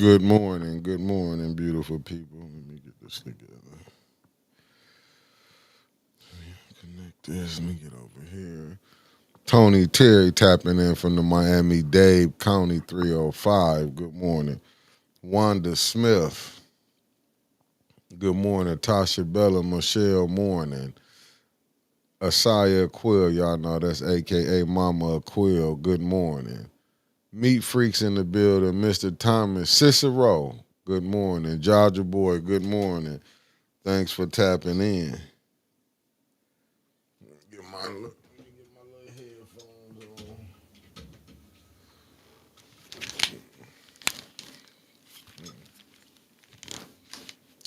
Good morning, beautiful people. Let me get this together. Connect this. Let me get over here. Tony Terry tapping in from the Miami-Dade County 305. Good morning. Wanda Smith. Good morning. Tasha Bella Michelle Morning. Asaya Quill, y'all know that's AKA Mama Quill. Good morning. Meat Freaks in the building. Mr. Thomas Cicero. Good morning. Georgia Boy. Good morning. Thanks for tapping in. Let me get my little headphones on.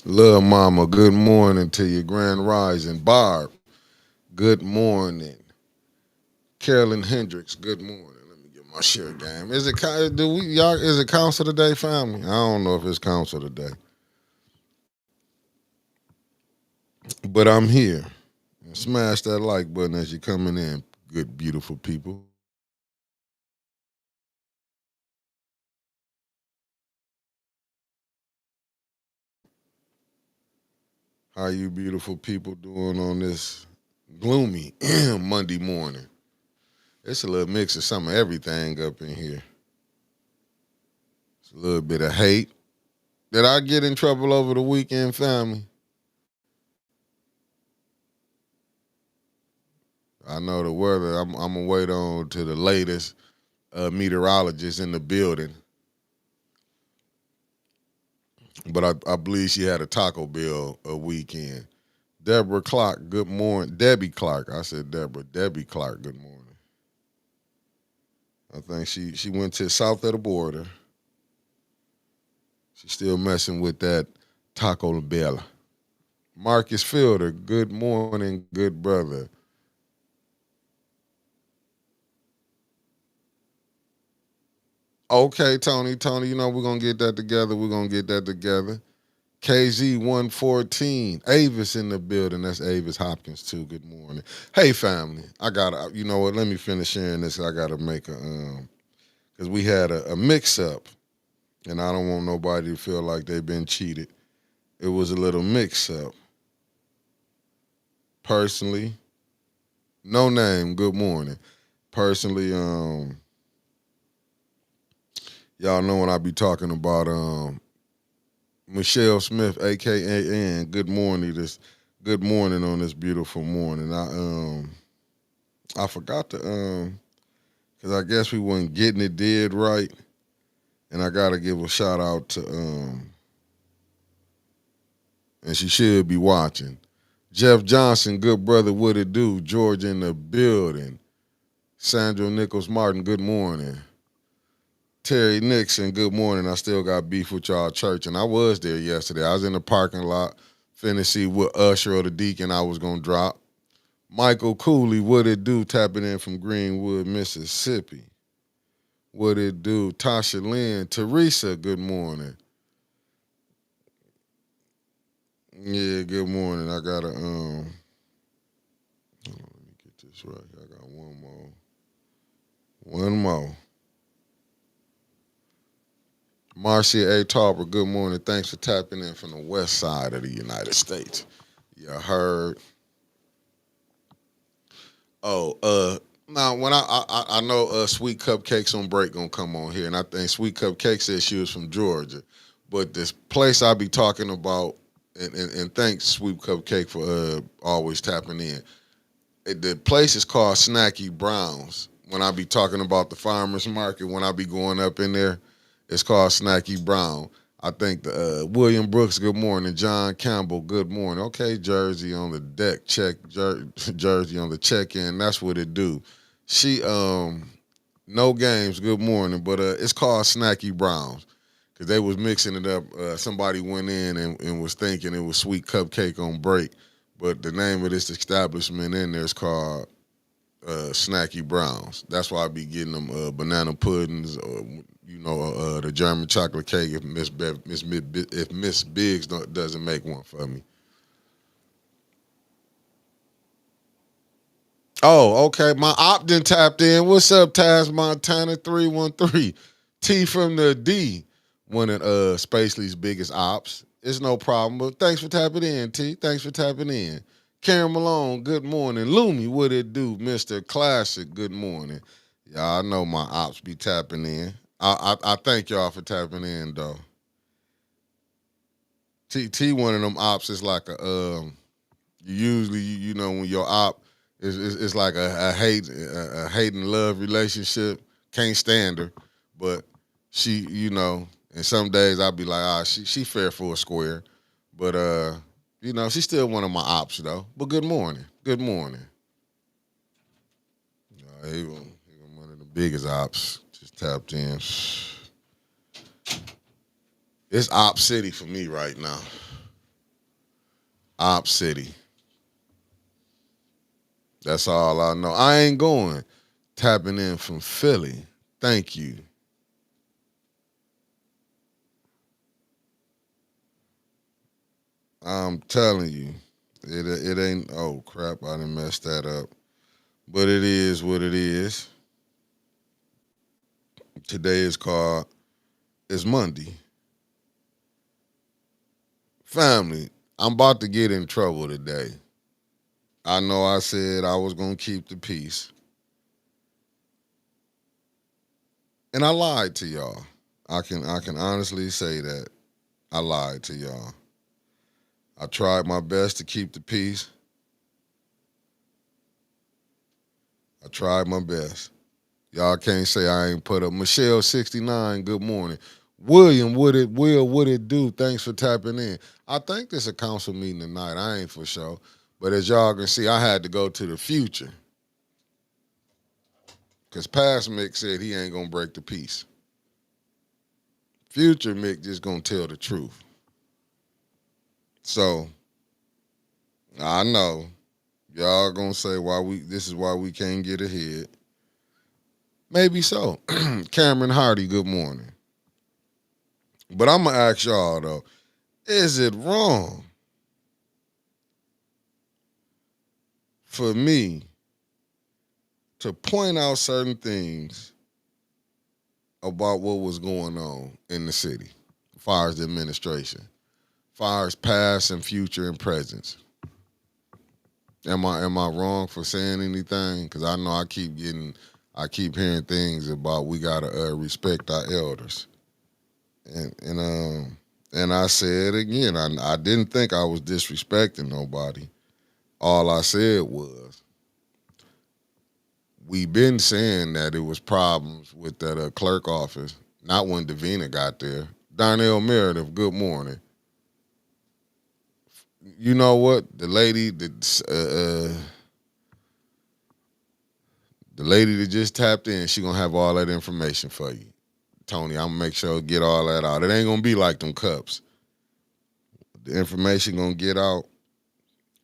Lil Mama, good morning to you. Grand Rising. Barb, good morning. Carolyn Hendricks, good morning. Let me get my share game. Is it is it council today, family? I don't know if it's council today. But I'm here. Smash that like button as you're coming in, good beautiful people. How you beautiful people doing on this gloomy Monday morning? It's a little mix of some of everything up in here. It's a little bit of hate. Did I get in trouble over the weekend, family? I know the weather. I'm gonna wait on to the latest meteorologist in the building. But I believe she had a Taco Bell a weekend. Deborah Clark, good morning. Debbie Clark, I said Deborah. Debbie Clark, good morning. I think she went to south of the border. She's still messing with that Taco Bell. Marcus Fielder, good morning, good brother. Okay, Tony, you know we're gonna get that together. We're gonna get that together. KZ 114. Avis in the building. That's Avis Hopkins too. Good morning. Hey family. I gotta you know what, let me finish sharing this. I gotta make a because we had a mix up and I don't want nobody to feel like they've been cheated. It was a little mix up. Personally, no name, good morning. Personally, y'all know what I be talking about Michelle Smith, aka Ann. Good morning on this beautiful morning. I forgot to because I guess we wasn't getting it did right. And I gotta give a shout out to and she should be watching. Jeff Johnson, good brother, what it do? George in the building. Sandra Nichols Martin, good morning. Terry Nixon, good morning. I still got beef with y'all church, and I was there yesterday. I was in the parking lot, finna see what usher or the deacon I was gonna drop. Michael Cooley, what it do? Tapping in from Greenwood, Mississippi. What it do? Tasha Lynn, Teresa, good morning. Yeah, good morning. I gotta hold on, let me get this right. I got one more. One more. Marcia A. Tarver, good morning. Thanks for tapping in from the west side of the United States. You heard. Oh, now when I know Sweet Cupcakes on break gonna come on here, and I think Sweet Cupcake said she was from Georgia, but this place I be talking about, and thanks Sweet Cupcake for always tapping in. The place is called Snacky Browns. When I be talking about the farmers market, when I be going up in there, it's called Snacky Brown. I think the William Brooks, good morning. John Campbell, good morning. Okay, Jersey on the deck, Jersey on the check-in. That's what it do. She no games, good morning, but it's called Snacky Browns because they was mixing it up. Somebody went in and was thinking it was Sweet Cupcake on break, but the name of this establishment in there is called Snacky Browns. That's why I be getting them banana puddings or the German chocolate cake if Miss Biggs doesn't make one for me. Oh, okay. My Optin tapped in. What's up, Taz Montana 313? T from the D. one of Spacely's biggest ops. It's no problem. But thanks for tapping in, T. Thanks for tapping in. Karen Malone, good morning. Lumi, what it do? Mr. Classic, good morning. Y'all know my ops be tapping in. I thank y'all for tapping in though. T one of them ops is like a usually you know when your op is it's like a hate and love relationship. Can't stand her, but she and some days I'll be like she fair for a square, but she's still one of my ops though. But good morning. He one of the biggest ops. Just tapped in. It's Op City for me right now. Op City. That's all I know. I ain't going. Tapping in from Philly. Thank you. I'm telling you, it ain't. Oh crap! I done messed that up. But it is what it is. Today is called. It's Monday. Family. I'm about to get in trouble today. I know I said I was gonna keep the peace, and I lied to y'all. I can honestly say that I lied to y'all. I tried my best to keep the peace. I tried my best. Y'all can't say I ain't put up. Michelle 69, good morning. William, what it do? Thanks for tapping in. I think this a council meeting tonight. I ain't for sure. But as y'all can see, I had to go to the future. Because past Mick said he ain't gonna break the peace. Future Mick just gonna tell the truth. So I know y'all gonna say this is why we can't get ahead. Maybe so. Cameron Hardy, good morning. But I'm gonna ask y'all though, is it wrong for me to point out certain things about what was going on in the city, as far as the administration, as far as past and future and present? Am I wrong for saying anything? Because I know I keep hearing things about we gotta respect our elders, and I said again, I didn't think I was disrespecting nobody. All I said was we been saying that it was problems with that clerk office. Not when Davina got there. Darnell Meredith, good morning. You know what? The lady that just tapped in, she gonna have all that information for you. Tony, I'm gonna make sure get all that out. It ain't gonna be like them cups. The information gonna get out.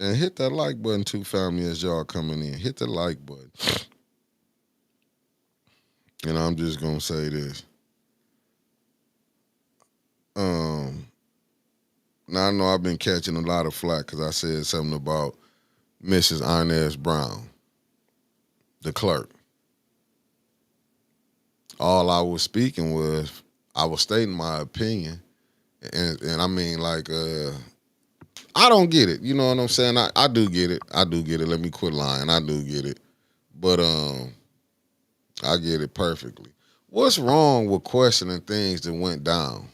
And hit that like button too, family, as y'all coming in. Hit the like button. And I'm just gonna say this. Um, Now I know I've been catching a lot of flack because I said something about Mrs. Inez Brown, the clerk. All I was speaking was I was stating my opinion, and I mean like I don't get it. You know what I'm saying? I do get it. I do get it. Let me quit lying. I do get it, but I get it perfectly. What's wrong with questioning things that went down?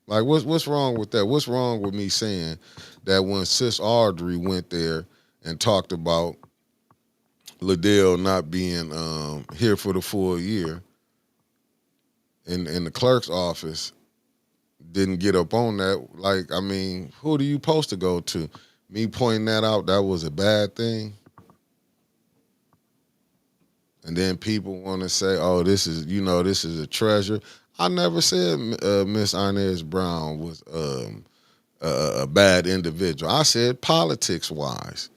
Like what's wrong with that? What's wrong with me saying that when Sis Audrey went there and talked about Liddell not being here for the full year, in the clerk's office didn't get up on that? Like, I mean, who do you supposed to go to? Me pointing that out, that was a bad thing. And then people want to say, "Oh, this is a treasure." I never said Miss Inez Brown was a bad individual. I said politics wise,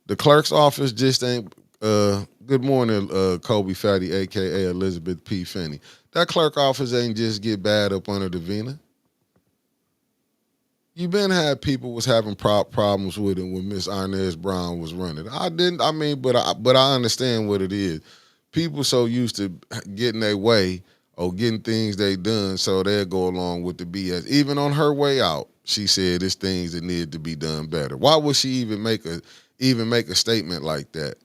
the clerk's office just ain't. Good morning, Kobe Fatty, aka Elizabeth P. Finney. That clerk office ain't just get bad up under Davina. You been had people was having problems with it when Miss Inez Brown was running. I didn't. I mean, but I understand what it is. People so used to getting their way. or getting things they done, so they'll go along with the BS. Even on her way out, she said there's things that need to be done better. Why would she even make a statement like that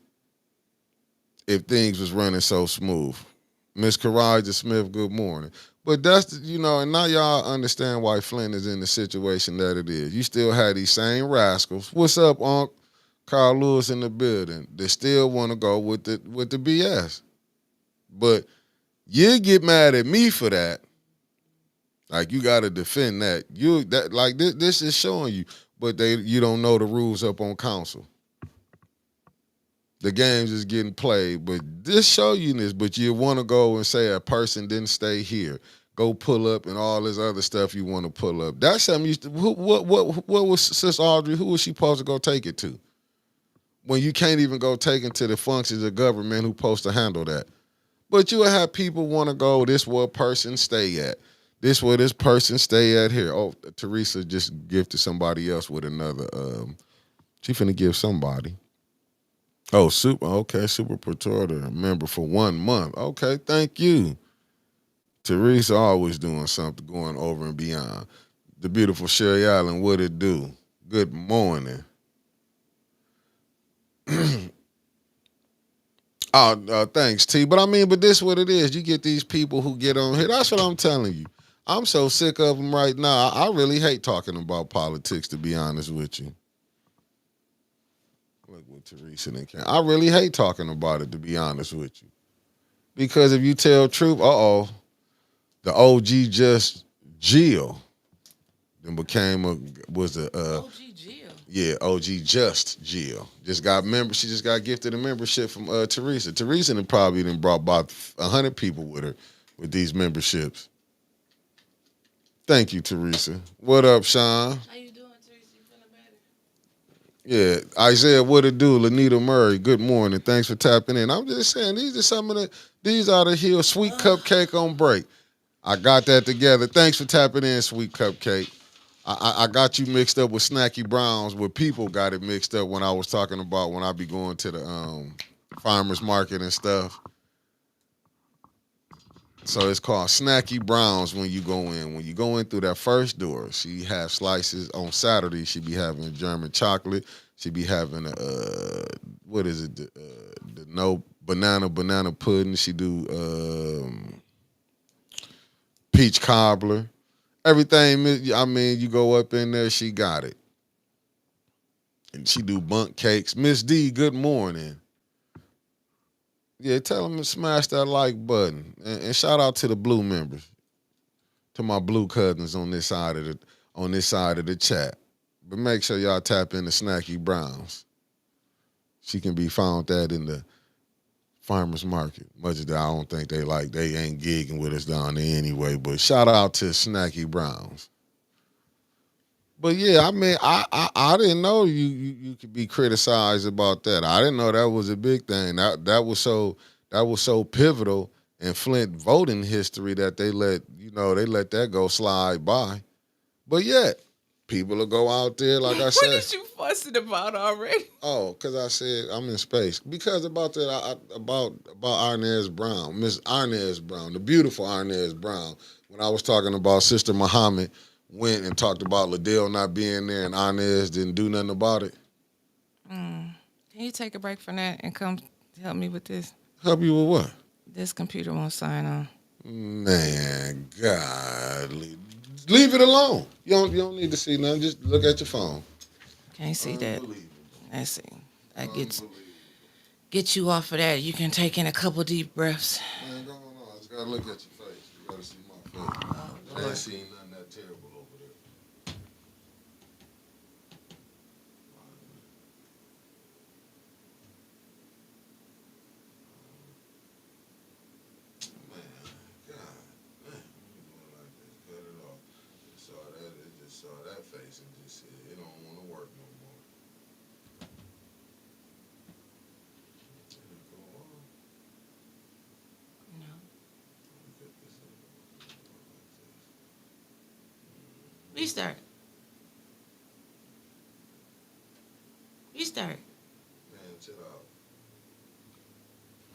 if things was running so smooth? Miss Karaja Smith, good morning. But and now y'all understand why Flint is in the situation that it is. You still have these same rascals. What's up, Unc? Carl Lewis in the building. They still want to go with the BS. But you get mad at me for that. Like you got to defend that. This is showing you, but you don't know the rules up on council. The games is getting played, but this show you this. But you want to go and say a person didn't stay here, go pull up, and all this other stuff you want to pull up. That's something what was Sis Audrey? Who was she supposed to go take it to? When you can't even go take it to the functions of government who's supposed to handle that. But you will have people want to go, this where a person stay at. This where this person stay at here. Oh, Teresa just gifted somebody else with another. She finna give somebody. Oh, Super Pretorta member for 1 month. Okay, thank you. Teresa always doing something, going over and beyond. The beautiful Sherry Allen, what it do? Good morning. Thanks, T. But this what it is. You get these people who get on here. That's what I'm telling you. I'm so sick of them right now. I really hate talking about politics, to be honest with you. Look with Teresa and Ken. I really hate talking about it, to be honest with you. Because if you tell truth, the OG just Jill then was a OG Jill. Yeah, OG just Jill. She just got gifted a membership from Teresa. Teresa probably brought about 100 people with her with these memberships. Thank you, Teresa. What up, Sean? How you doing, Teresa? You feeling better? Yeah, Isaiah, what it do? Lanita Murray, good morning. Thanks for tapping in. I'm just saying, these are the Hill Sweet Cupcake on break. I got that together. Thanks for tapping in, Sweet Cupcake. I got you mixed up with Snacky Browns, where people got it mixed up when I was talking about when I be going to the farmers market and stuff. So it's called Snacky Browns when you go in. When you go in through that first door, she have slices on Saturday. She be having German chocolate. She be having what is it? The no banana pudding. She do peach cobbler. Everything. You go up in there, she got it. And she do bunk cakes. Miss D, good morning. Yeah, tell them to smash that like button. And shout out to the blue members. To my blue cousins on this side of the chat. But make sure y'all tap into Snacky Browns. She can be found that in the farmers market. Much as I don't think they ain't gigging with us down there anyway. But shout out to Snacky Browns. But yeah, I didn't know you could be criticized about that. I didn't know that was a big thing. That was so pivotal in Flint voting history that they let that go slide by. But yet, people will go out there, like I said. What is you fussing about already? Oh, because I said I'm in space. Because about that, about Arnez Brown, Miss Arnez Brown, the beautiful Arnez Brown. When I was talking about Sister Muhammad, went and talked about Liddell not being there and Arnez didn't do nothing about it. Can you take a break from that and come help me with this? Help you with what? This computer won't sign on. Man, God, leave it alone. You don't need to see nothing. Just look at your phone. Can't see that. Let's see. That get you off of that. You can take in a couple deep breaths. Man, go on. I just gotta look at your face. You gotta see my face. I ain't seen nothing that terrible over there. Man, God, man, you doing like this? Cut it off. It just saw that face and just said it don't want to work no more. Did it go on? No. Get this in. Restart. Restart. Man, chill out.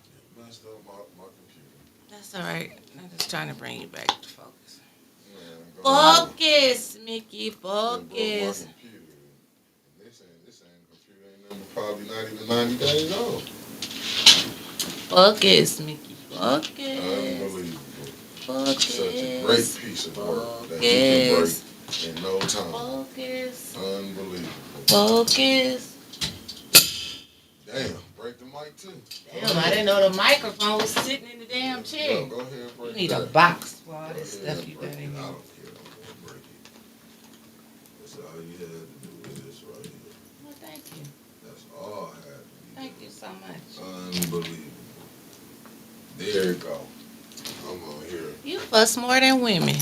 It messed up my computer. That's all right. I'm just trying to bring you back to focus. Man, go ahead. Focus, Mickey. Just broke my Focus. computer. And this ain't computer ain't number probably not even 90 days old. Focus, Mickey. Focus. Unbelievable. Such a great Focus. piece of work that you can break Focus. in no time. Focus. Unbelievable. Focus. Damn, break the mic too. Damn, I didn't know the microphone was sitting in the damn chair. Go ahead and break You need that. a box for all Go this ahead stuff and you break got it. in I here. don't care. I'm gonna break it. That's all you had to do is this right here. Well, thank you. That's all I had to do. Thank you so much. Unbelievable. There you go. I'm on here. You fuss more than women.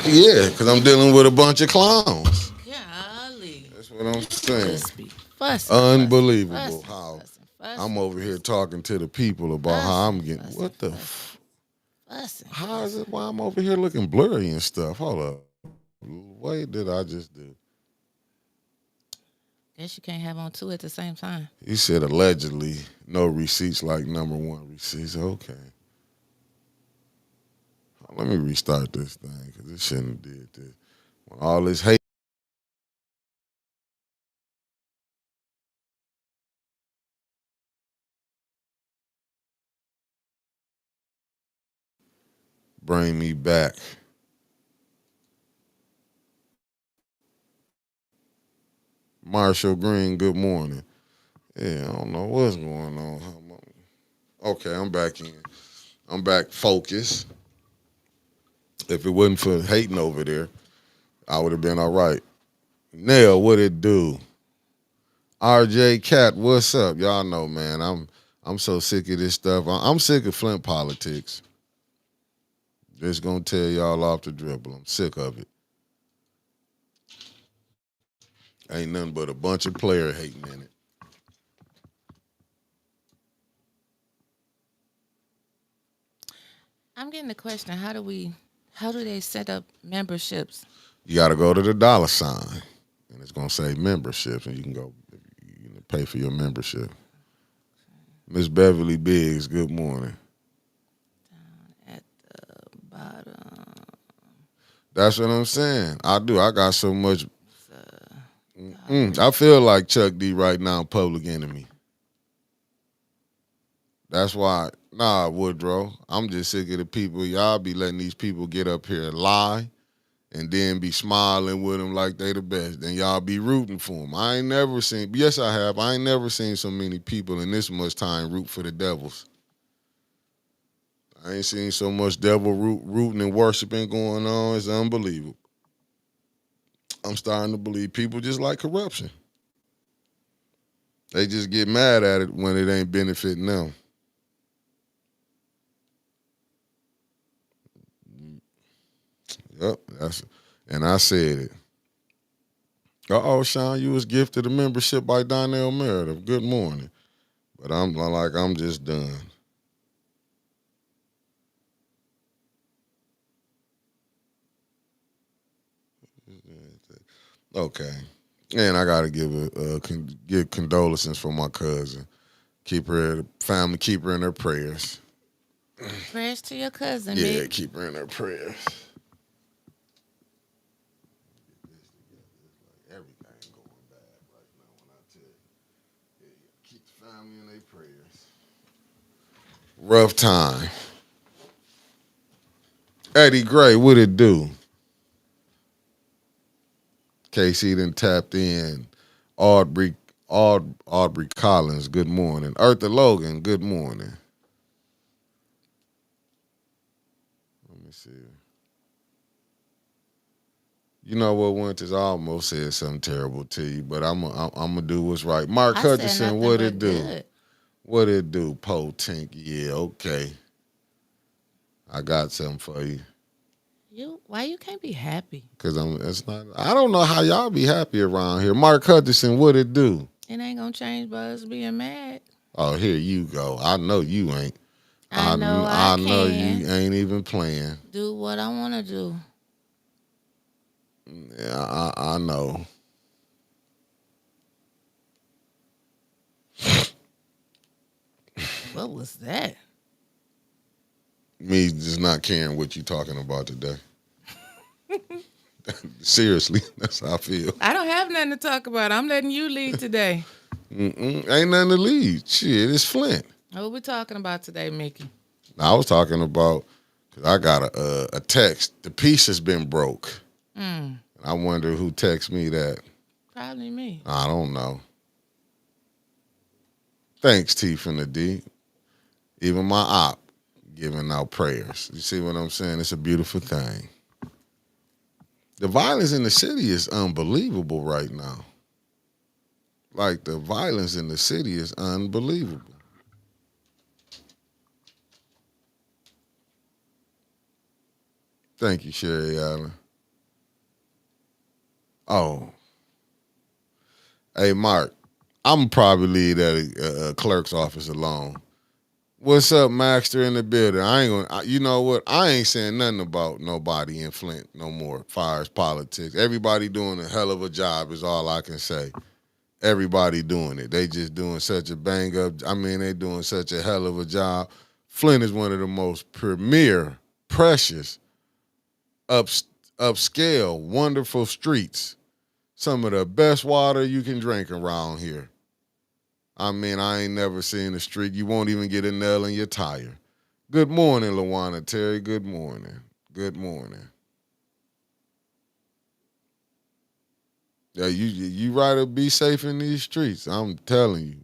Yeah, because I'm dealing with a bunch of clowns. Golly. That's what I'm saying. Just be fussing. Unbelievable fussing, how fussing, I'm over here talking to the people about how I'm getting. What the? Fussing. How is it? Why I'm over here looking blurry and stuff? Hold up. What did I just do? Guess you can't have on two at the same time. He said allegedly no receipts like number one receipts. Okay. Let me restart this thing because it shouldn't have did this. When all this hate bring me back. Marshall Green, good morning. Yeah, I don't know what's going on. Okay, I'm back in. I'm back focused. If it wasn't for hating over there, I would have been all right. Nell, what it do? RJ Cat, what's up? Y'all know, man. I'm so sick of this stuff. I'm sick of Flint politics. Just gonna tell y'all off the dribble. I'm sick of it. Ain't nothing but a bunch of player hating in it. I'm getting the question: how do they set up memberships? You got to go to the dollar sign, and it's gonna say memberships, and you can go pay for your membership. Miss Beverly Biggs, good morning. At the bottom. That's what I'm saying. I do. I got so much. Uh, I feel like Chuck D right now, Public Enemy. That's why. Nah, Woodrow. I'm just sick of the people. Y'all be letting these people get up here and lie and then be smiling with them like they the best. Then y'all be rooting for them. I ain't never seen. Yes, I have. I ain't never seen so many people in this much time root for the devils. I ain't seen so much devil rooting and worshiping going on. It's unbelievable. I'm starting to believe people just like corruption. They just get mad at it when it ain't benefiting them. Yep, and I said it. Uh-oh, Sean, you was gifted a membership by Donnell Meredith. Good morning. But I'm just done. Okay. And I gotta give condolences for my cousin. Keep her family, keep her in her prayers. Prayers to your cousin, Yeah, Mick. keep her in her prayers. Everything going bad right now when I tell you. Yeah, keep the family in their prayers. Rough time. Eddie Gray, what it do? KC then tapped in. Aubrey Aubrey Collins, good morning. Eartha Logan, good morning. Let me see. You know what, Winters? I almost said something terrible to you, but I'm gonna do what's right. Mark I said Hutchinson, nothing what but it do? good. What it do? Po Tink, yeah, okay. I got something for you. Why you can't be happy? Cause I don't know how y'all be happy around here. Mark Hutchinson, what it do? It ain't gonna change by us being mad. Oh, here you go. I know you ain't. I know I I know can you ain't even playing. do what I want to do. Yeah, I know. What was that? Me just not caring what you talking about today. Seriously, that's how I feel. I don't have nothing to talk about. I'm letting you lead today. Ain't nothing to lead. Shit, it's Flint. What we talking about today, Mickey? Now, I was talking about because I got a text. The piece has been broke. I wonder who texted me that. Probably me. I don't know. Thanks, T from the D. Even my op giving out prayers. You see what I'm saying? It's a beautiful thing. The violence in the city is unbelievable right now. Like, the violence in the city is unbelievable. Thank you, Sherry Allen. Oh, hey, Mark, I'm probably leave that clerk's office alone. What's up, Maxter in the building? I ain't gonna. You know what? I ain't saying nothing about nobody in Flint no more. Fires politics. Everybody doing a hell of a job is all I can say. Everybody doing it. They just doing such a bang up. I mean, they doing such a hell of a job. Flint is one of the most premier, precious, up upscale, wonderful streets. Some of the best water you can drink around here. I mean, I ain't never seen a street. You won't even get a nail in your tire. Good morning, Lawana Terry. Good morning. Good morning. Yeah, you rather be safe in these streets. I'm telling you.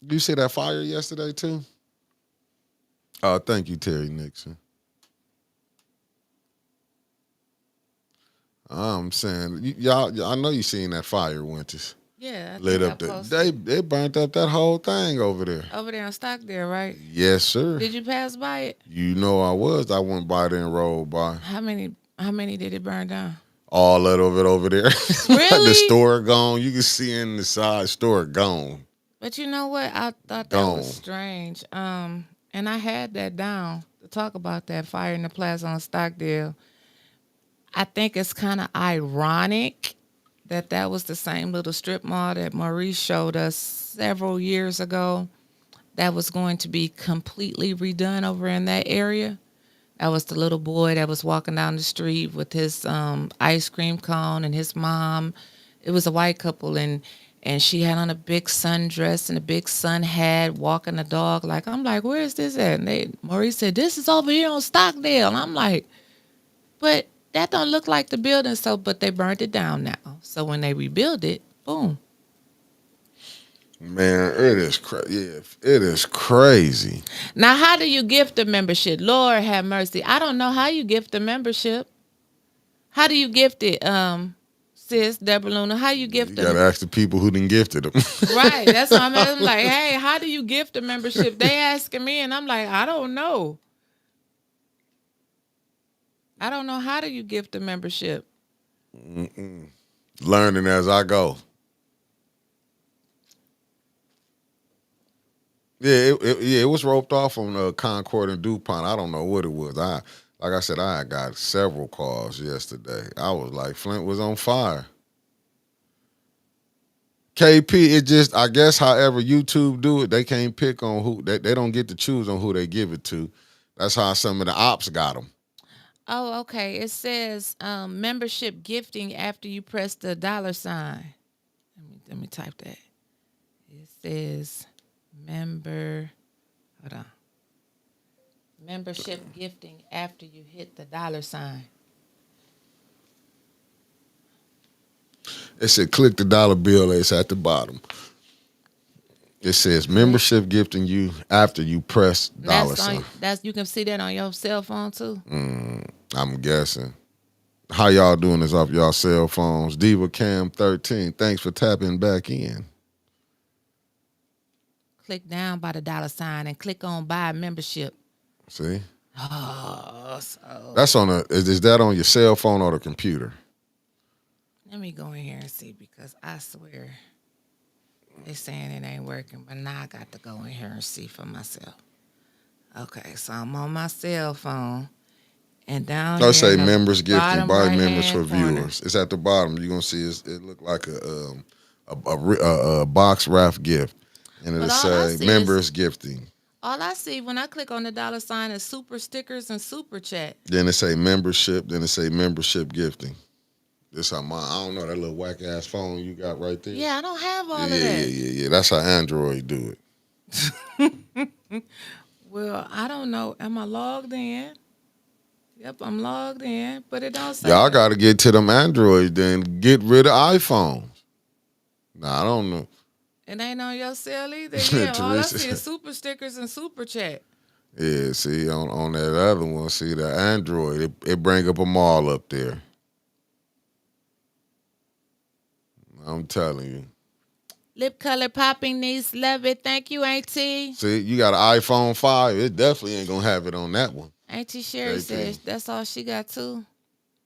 You see that fire yesterday too? Oh, thank you, Terry Nixon. I'm saying, y'all, I know you seen that fire, Winters. Yeah, I Lit think I up the posted. they burnt up that whole thing over there. Over there in Stockdale, right? Yes, sir. Did you pass by it? You know I was. I went by there and rolled by. How many did it burn down? All that of it over there. The Really? store gone. You can see in the side store gone. But you know what? I thought that was Gone. strange. And I had that down to talk about that fire in the plaza on Stockdale. I think it's kind of ironic that that was the same little strip mall that Maurice showed us several years ago that was going to be completely redone over in that area. That was the little boy that was walking down the street with his ice cream cone and his mom. It was a white couple, and she had on a big sundress and a big sun hat, walking the dog. Like, I'm like, where is this at? And Maurice said, this is over here on Stockdale. And I'm like, but that don't look like the building. So, but they burned it down now. So when they rebuild it, boom. Man, it is crazy. Yeah, it is crazy. Now, how do you gift a membership? Lord have mercy. I don't know how you gift a membership. How do you gift it, sis, Deborah Luna? How you You gift gotta them? ask the people who done gifted them. Right. That's why I'm like, hey, how do you gift a membership? They asking me, and I'm like, I don't know. I don't know how do you gift a membership. Learning as I go. Yeah, it was roped off on Concord and DuPont. I don't know what it was. Like I said, I got several calls yesterday. I was like, Flint was on fire. KP, it just, I guess, however YouTube do it, they can't pick on who, they don't get to choose on who they give it to. That's how some of the ops got them. Oh, okay. It says membership gifting after you press the dollar sign. Let me type that. It says hold on. Membership gifting after you hit the dollar sign. It said click the dollar bill that's at the bottom. It says membership gifting you after you press dollar sign. That's you can see that on your cell phone too. I'm guessing. How y'all doing this off y'all cell phones? Diva Cam 13. Thanks for tapping back in. Click down by the dollar sign and click on buy membership. See? Oh, so That's on is that on your cell phone or the computer? let me go in here and see because I swear they saying it ain't working, but now I got to go in here and see for myself. Okay, so I'm on my cell phone and down No, here say in the members gifting bottom by members for right-hand corner. viewers. It's at the bottom. You're gonna see it look like a box wrap gift. And it'll But all I say see is members gifting. all I see when I click on the dollar sign is super stickers and super chat. Then it say membership. Then it say membership gifting. This how my I don't know that little whack ass phone you got right there. Yeah, I don't have Yeah, all of yeah, yeah, that. yeah, yeah. That's how Android do it. Well, I don't know. Am I logged in? Yep, I'm logged in, but it don't say Y'all that. got to get to them Androids. Then get rid of iPhones. Nah, I don't know. It ain't on your cell either. Yeah, all I see Teresa. is super stickers and super chat. Yeah, see on that other one, see the Android, it bring up them all up there. I'm telling you. Lip color popping niece, love it. Thank you, Auntie. See, you got an iPhone 5. It definitely ain't gonna have it on that one. Auntie Sherry JP. says that's all she got too.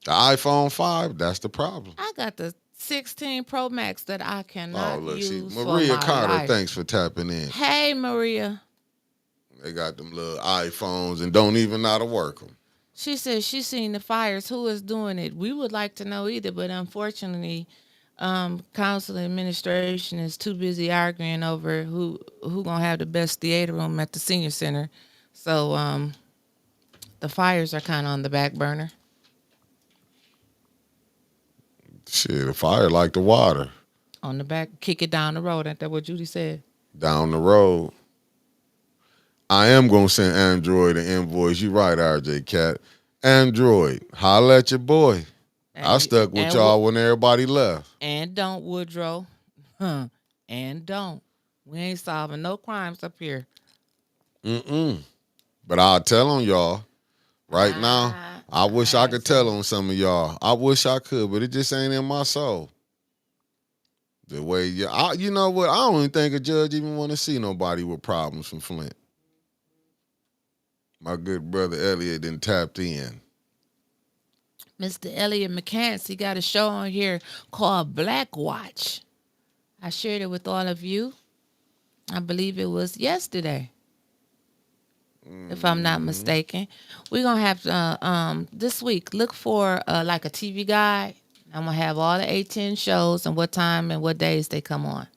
The iPhone 5, that's the problem. I got the 16 Pro Max that I Oh, cannot look, see, use for Maria my Carter, life. thanks for tapping in. Hey, Maria. They got them little iPhones and don't even know how to work them. She says she's seen the fires. Who is doing it? We would like to know either, but unfortunately, council administration is too busy arguing over who gonna have the best theater room at the senior center. So the fires are kind of on the back burner. Shit, the fire like the water On the back, kick it down the road. Ain't that what Judy said? down the road. I am gonna send Android an invoice. You right, RJ Cat. Android, holla at your boy. I stuck with y'all when everybody left. And don't, Woodrow. Huh. And don't. We ain't solving no crimes up here. But I'll tell on y'all right now. I wish I could tell on some of y'all. I wish I could, but it just ain't in my soul. The way you know what? I don't even think a judge even want to see nobody with problems from Flint. My good brother Elliot done tapped in. Mr. Elliot McCants, he got a show on here called Black Watch. I shared it with all of you. I believe it was yesterday, if I'm not mistaken. We're going to have to, this week, look for like a TV guide. I'm going to have all the A10 shows and what time and what days they come on.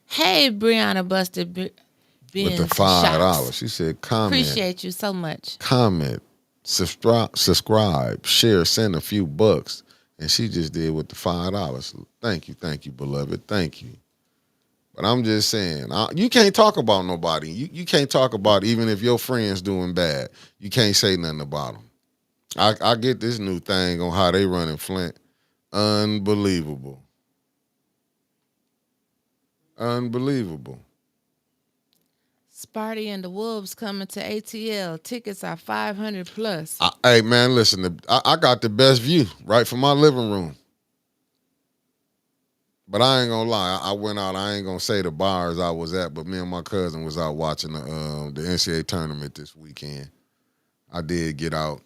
Hey, Brianna Busted With the $5. She said comment. Appreciate you so much. Comment. Subscribe. Share. Send a few bucks. And she just did with the $5. Thank you, beloved. Thank you. But I'm just saying, you can't talk about nobody. You can't talk about even if your friend's doing bad. You can't say nothing about them. I get this new thing on how they run in Flint. Unbelievable. Unbelievable. Sparty and the Wolves coming to ATL. Tickets are $500 plus. Hey, man, listen. I got the best view right from my living room. But I ain't gonna lie. I went out. I ain't gonna say the bars I was at, but me and my cousin was out watching the NCAA tournament this weekend. I did get out,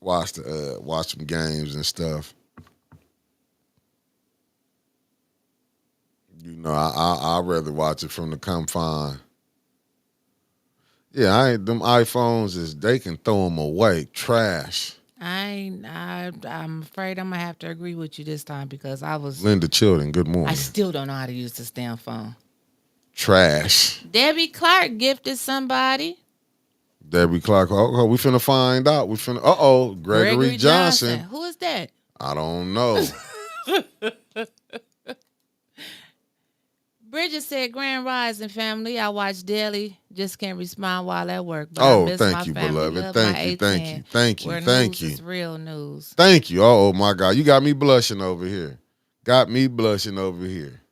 watch some games and stuff. You know, I'd rather watch it from the confine. Yeah, them iPhones they can throw them away, trash. I'm afraid I'm gonna have to agree with you this time because Linda Chilton, good morning. I still don't know how to use this damn phone. Trash. Debbie Clark gifted somebody. Debbie Clark. Oh, we finna find out. Gregory Johnson. Who is that? I don't know. Bridget said, Grand Rising family. I watch daily. Just can't respond while at work. But I miss thank my you, family. beloved. Love Thank my you, 810, thank you, where thank news you. is real news. Thank you. Oh, my God. You got me blushing over here. Got me blushing over here.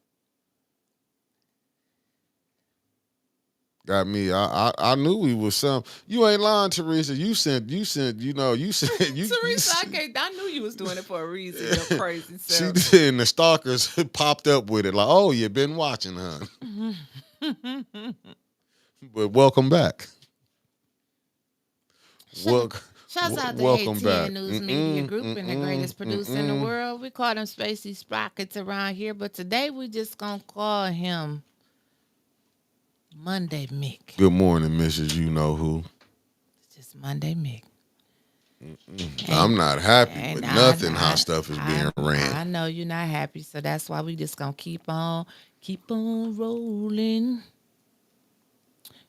Got me. I knew we was some. You ain't lying, Teresa. You sent. You said you. Teresa, I knew you was doing it for a reason. Your crazy self. She did, and the stalkers popped up with it like, "Oh, you been watching, huh?" But welcome back. Shouts out to welcome ATN back. News Media Group and the greatest producer in the world. We call them Spacey Sprockets around here, but today we just gonna call him Monday Mick. Good morning, Mrs. You Know Who. It's just Monday Mick. And I'm not happy with and nothing how stuff is being ran. I know you're not happy, so that's why we just gonna keep on rolling.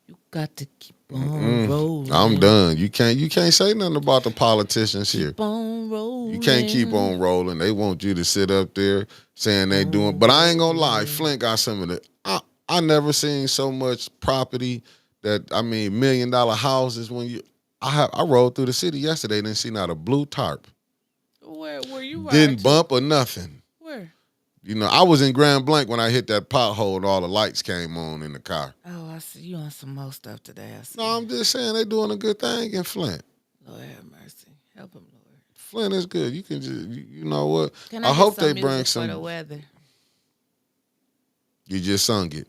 You got to keep on I'm rolling. done. You can't say nothing about the politicians here. Keep on You can't keep rolling. on rolling. They want you to sit up there saying they doing. On But I ain't gonna lie, rolling. Flint got some of the. I never seen so much property that I mean $1 million houses when you. I rode through the city yesterday, didn't see not a blue tarp, Where you ride didn't to? bump or nothing. Where? You know, I was in Grand Blanc when I hit that pothole and all the lights came on in the car. Oh, I see you on some more stuff today. I No, see. I'm just saying they doing a good thing in Flint. Lord have mercy. Help him, Lord. Flint is good. You can just, you know what? Can I I get hope they some bring music for the some. weather? You just sung it.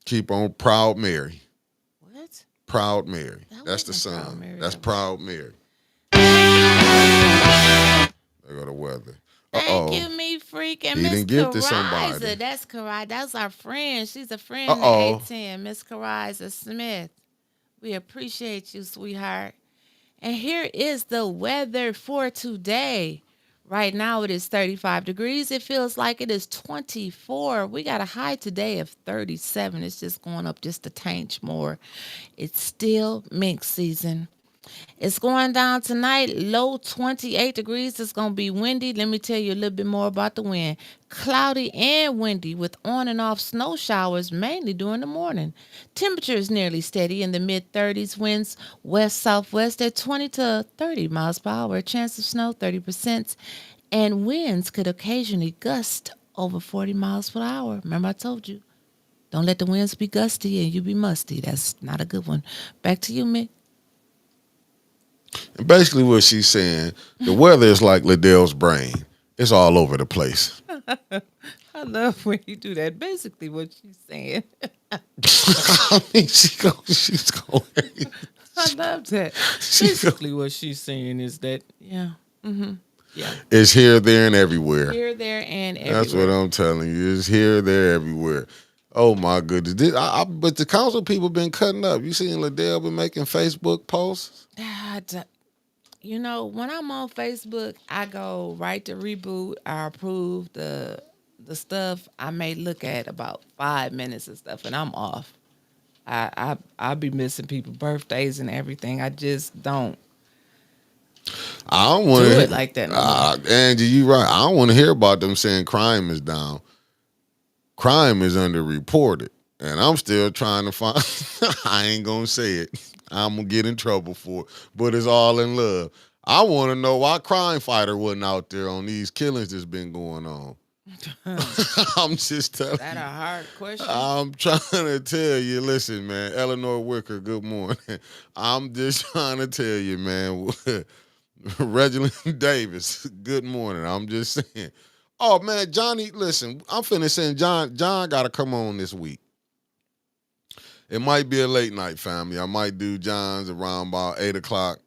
Keep on Proud Mary. What? Proud Mary. That That's the wasn't Proud song. Mary. That's That was. Proud Mary. There go the weather. Thank you, me freaking He Miss didn't give to somebody. Cariza. That's Cariza. That's our friend. She's a friend in the Uh-oh. A10, Miss Cariza Smith. We appreciate you, sweetheart. And here is the weather for today. Right now it is 35 degrees. It feels like it is 24. We got a high today of 37. It's just going up just a tinge more. It's still mink season. It's going down tonight, low 28 degrees. It's going to be windy. Let me tell you a little bit more about the wind. Cloudy and windy with on and off snow showers, mainly during the morning. Temperature is nearly steady in the mid 30s. Winds west southwest at 20 to 30 miles per hour. Chance of snow 30%. And winds could occasionally gust over 40 miles per hour. Remember, I told you, don't let the winds be gusty and you be musty. That's not a good one. Back to you, Mick. And basically what she's saying, the weather is like Liddell's brain. It's all over the place. I love when you do that. Basically, what she's saying. I mean, she's going. I love that. Basically, what she's saying is that, yeah, yeah, It's here, there, and everywhere. here, there, and That's what everywhere. I'm telling you. It's here, there, everywhere. Oh my goodness! But the council people been cutting up. You seen Liddell been making Facebook posts? God, you know, when I'm on Facebook, I go right to reboot. I approve the stuff. I may look at about 5 minutes and stuff, and I'm off. I be missing people's birthdays and everything. I just don't I don't want do to. it like that no more. Angie, you right. I don't want to hear about them saying crime is down. Crime is underreported, and I'm still trying to find. I ain't gonna say it. I'm gonna get in trouble for it, but it's all in love. I want to know why Crime Fighter wasn't out there on these killings that's been going on. I'm just telling That a you. hard question. I'm trying to tell you. Listen, man. Eleanor Wicker. Good morning. I'm just trying to tell you, man. Reginald Davis. Good morning. I'm just saying. Oh man, Johnny, listen, I'm finna send John. John gotta come on this week. It might be a late night family. I might do John's around about 8 o'clock,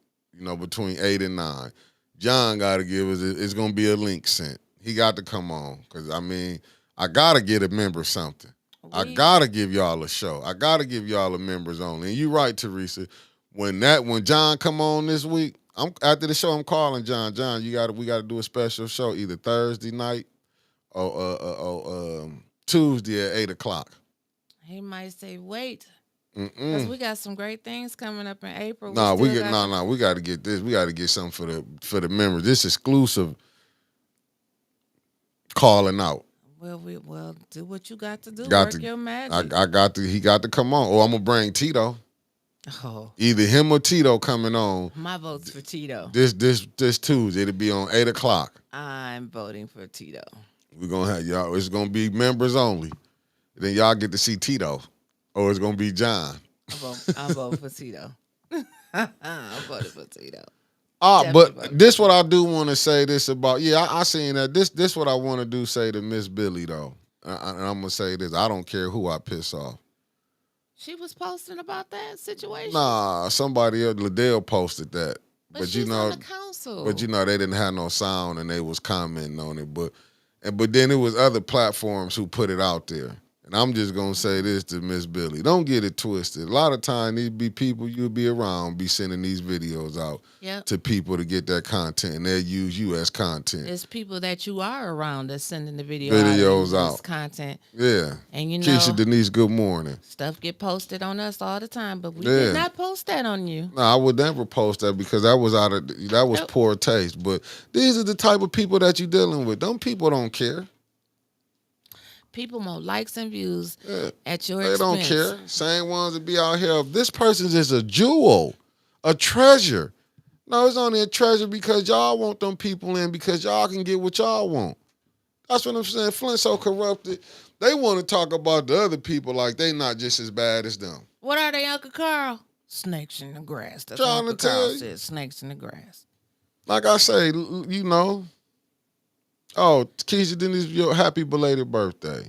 between 8 and 9. John gotta give us it's gonna be a link sent. He got to come on. Cause I mean, I gotta get a member something. I We gotta give y'all a show. I gotta give y'all a members only. And you right, Teresa. When John come on this week, I'm after the show. I'm calling John. John, we gotta do a special show either Thursday night or Tuesday at 8 o'clock. he might say wait, because Mm-mm. we got some great things coming up in April. We No, we still get got no, the no. We got to get this. We got to get something for the members. This exclusive calling out. well do what you got to do. Got Work to. your I, magic. I got to. He got to come on. Or I'm gonna bring Tito. Oh, Either him or Tito coming on my vote's for Tito. this Tuesday. It'll be on 8 o'clock. I'm voting for Tito. We're gonna have y'all. It's gonna be members only. Then y'all get to see Tito, or it's gonna be John. I'm voting for Tito. I'm voting for Tito. But Definitely voting for this what Tito. I do want to say this about. Yeah, I seen that. This what I want to do say to Miss Billy though. And I'm gonna say this. I don't care who I piss off. She was posting about that situation, Nah, somebody else, Liddell posted that. but But you she's on know, the council. they didn't have no sound and they was commenting on it. But then it was other platforms who put it out there. And I'm just gonna say this to Miss Billy. Don't get it twisted. A lot of time these be people you'll be around be sending these videos out Yep. to people to get that content and they'll use you as content. It's people that you are around that's sending the video Videos out out. as content. Yeah. And you know, Keisha Denise, good morning. stuff get posted on us all the time, but we Yeah. did not post that on you. No, I would never post that because that was Nope. poor taste. But these are the type of people that you're dealing with. Them people don't care. People want likes and views Yeah. at your They expense. don't care. Same ones that be out here. This person is a jewel, a treasure. No, it's only a treasure because y'all want them people in because y'all can get what y'all want. That's what I'm saying. Flint's so corrupted. They want to talk about the other people like they not just as bad as them. What are they, Uncle Carl? Snakes in the grass. That's Trying what to Uncle tell Carl you. said. Snakes in the grass. Like I say, you know. Oh, Keisha, Denise, your happy belated birthday.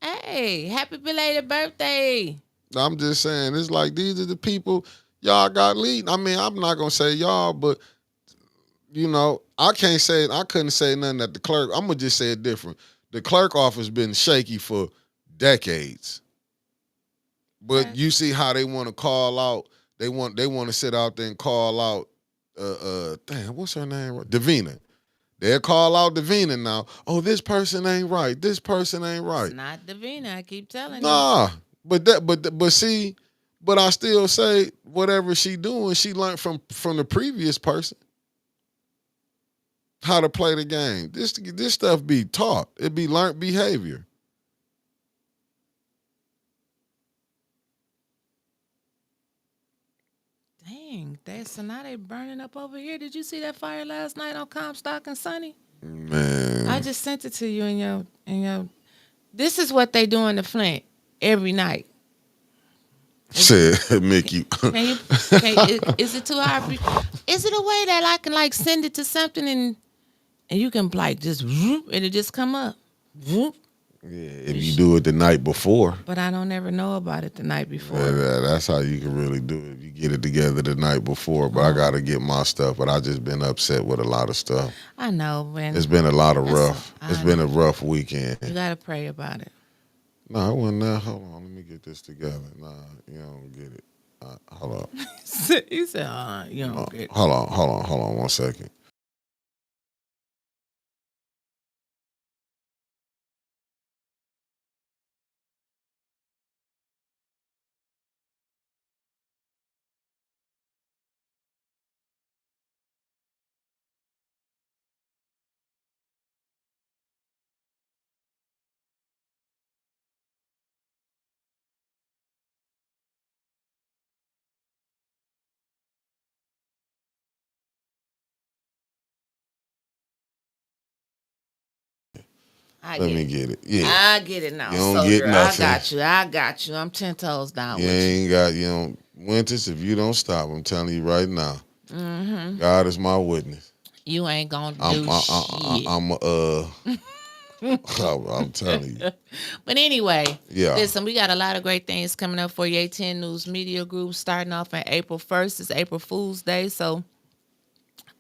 Hey, happy belated birthday. I'm just saying, it's like these are the people y'all got leading. I mean, I'm not gonna say y'all, but you know, I couldn't say nothing at the clerk. I'm gonna just say it different. The clerk office been shaky for decades. But Okay. you see how they want to call out, they want to sit out there and call out damn, what's her name? Davina. They'll call out Davina now. Oh, this person ain't right. This person ain't right. It's not Davina. I keep telling you. Nah, but see, but I still say whatever she doing, she learned from the previous person how to play the game. This stuff be taught. It be learned behavior. Dang, so now they burning up over here. Did you see that fire last night on Comstock and Sunny? Man, I just sent it to you in your. This is what they do in the Flint every night. said Mickey. Is it too hard for you? Is it a way that I can like send it to something and you can like just whoop, and it just come up? Whoop. Yeah, if you do it the night before. But I don't ever know about it the night before. That's how you can really do it. If you get it together the night before. But I gotta get my stuff. But I just been upset with a lot of stuff. I know, man. It's been a lot of rough. I It's been a rough weekend. You gotta pray about it. No, I wasn't there. Hold on, let me get this together. Nah, you don't get it. Hold on. You said, you don't get it. Hold on 1 second. Let me get it. Yeah. I get it now. You don't soldier. get nothing. I got you. I'm 10 toes down You with you. ain't got, Winters, if you don't stop, I'm telling you right now. Mm-hmm. God is my witness. You ain't gonna do shit. I'm telling you. But anyway, Yeah. listen, we got a lot of great things coming up for your 10 News Media Group starting off on April 1st. It's April Fool's Day. So,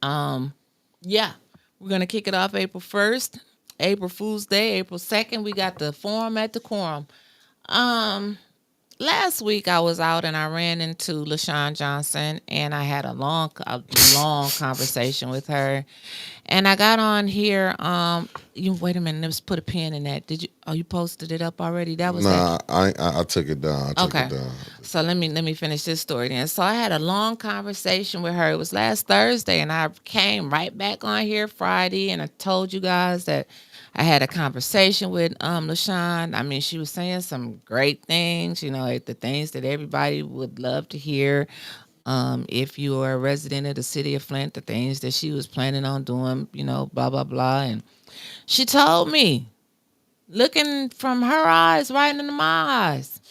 yeah, we're going to kick it off April 1st. April Fool's Day, April 2nd, we got the Forum at the Quorum. Last week I was out and I ran into LaShawn Johnson and I had a long conversation with her. And I got on here. You wait a minute. Let's put a pin in that. Did you? Oh, you posted it up already. That was Nah, I took it down. I took it down. So let me finish this story then. So I had a long conversation with her. It was last Thursday, and I came right back on here Friday, and I told you guys that I had a conversation with LaShawn. I mean, she was saying some great things. The things that everybody would love to hear. If you are a resident of the city of Flint, the things that she was planning on doing, blah, blah, blah. And she told me, looking from her eyes right into my eyes,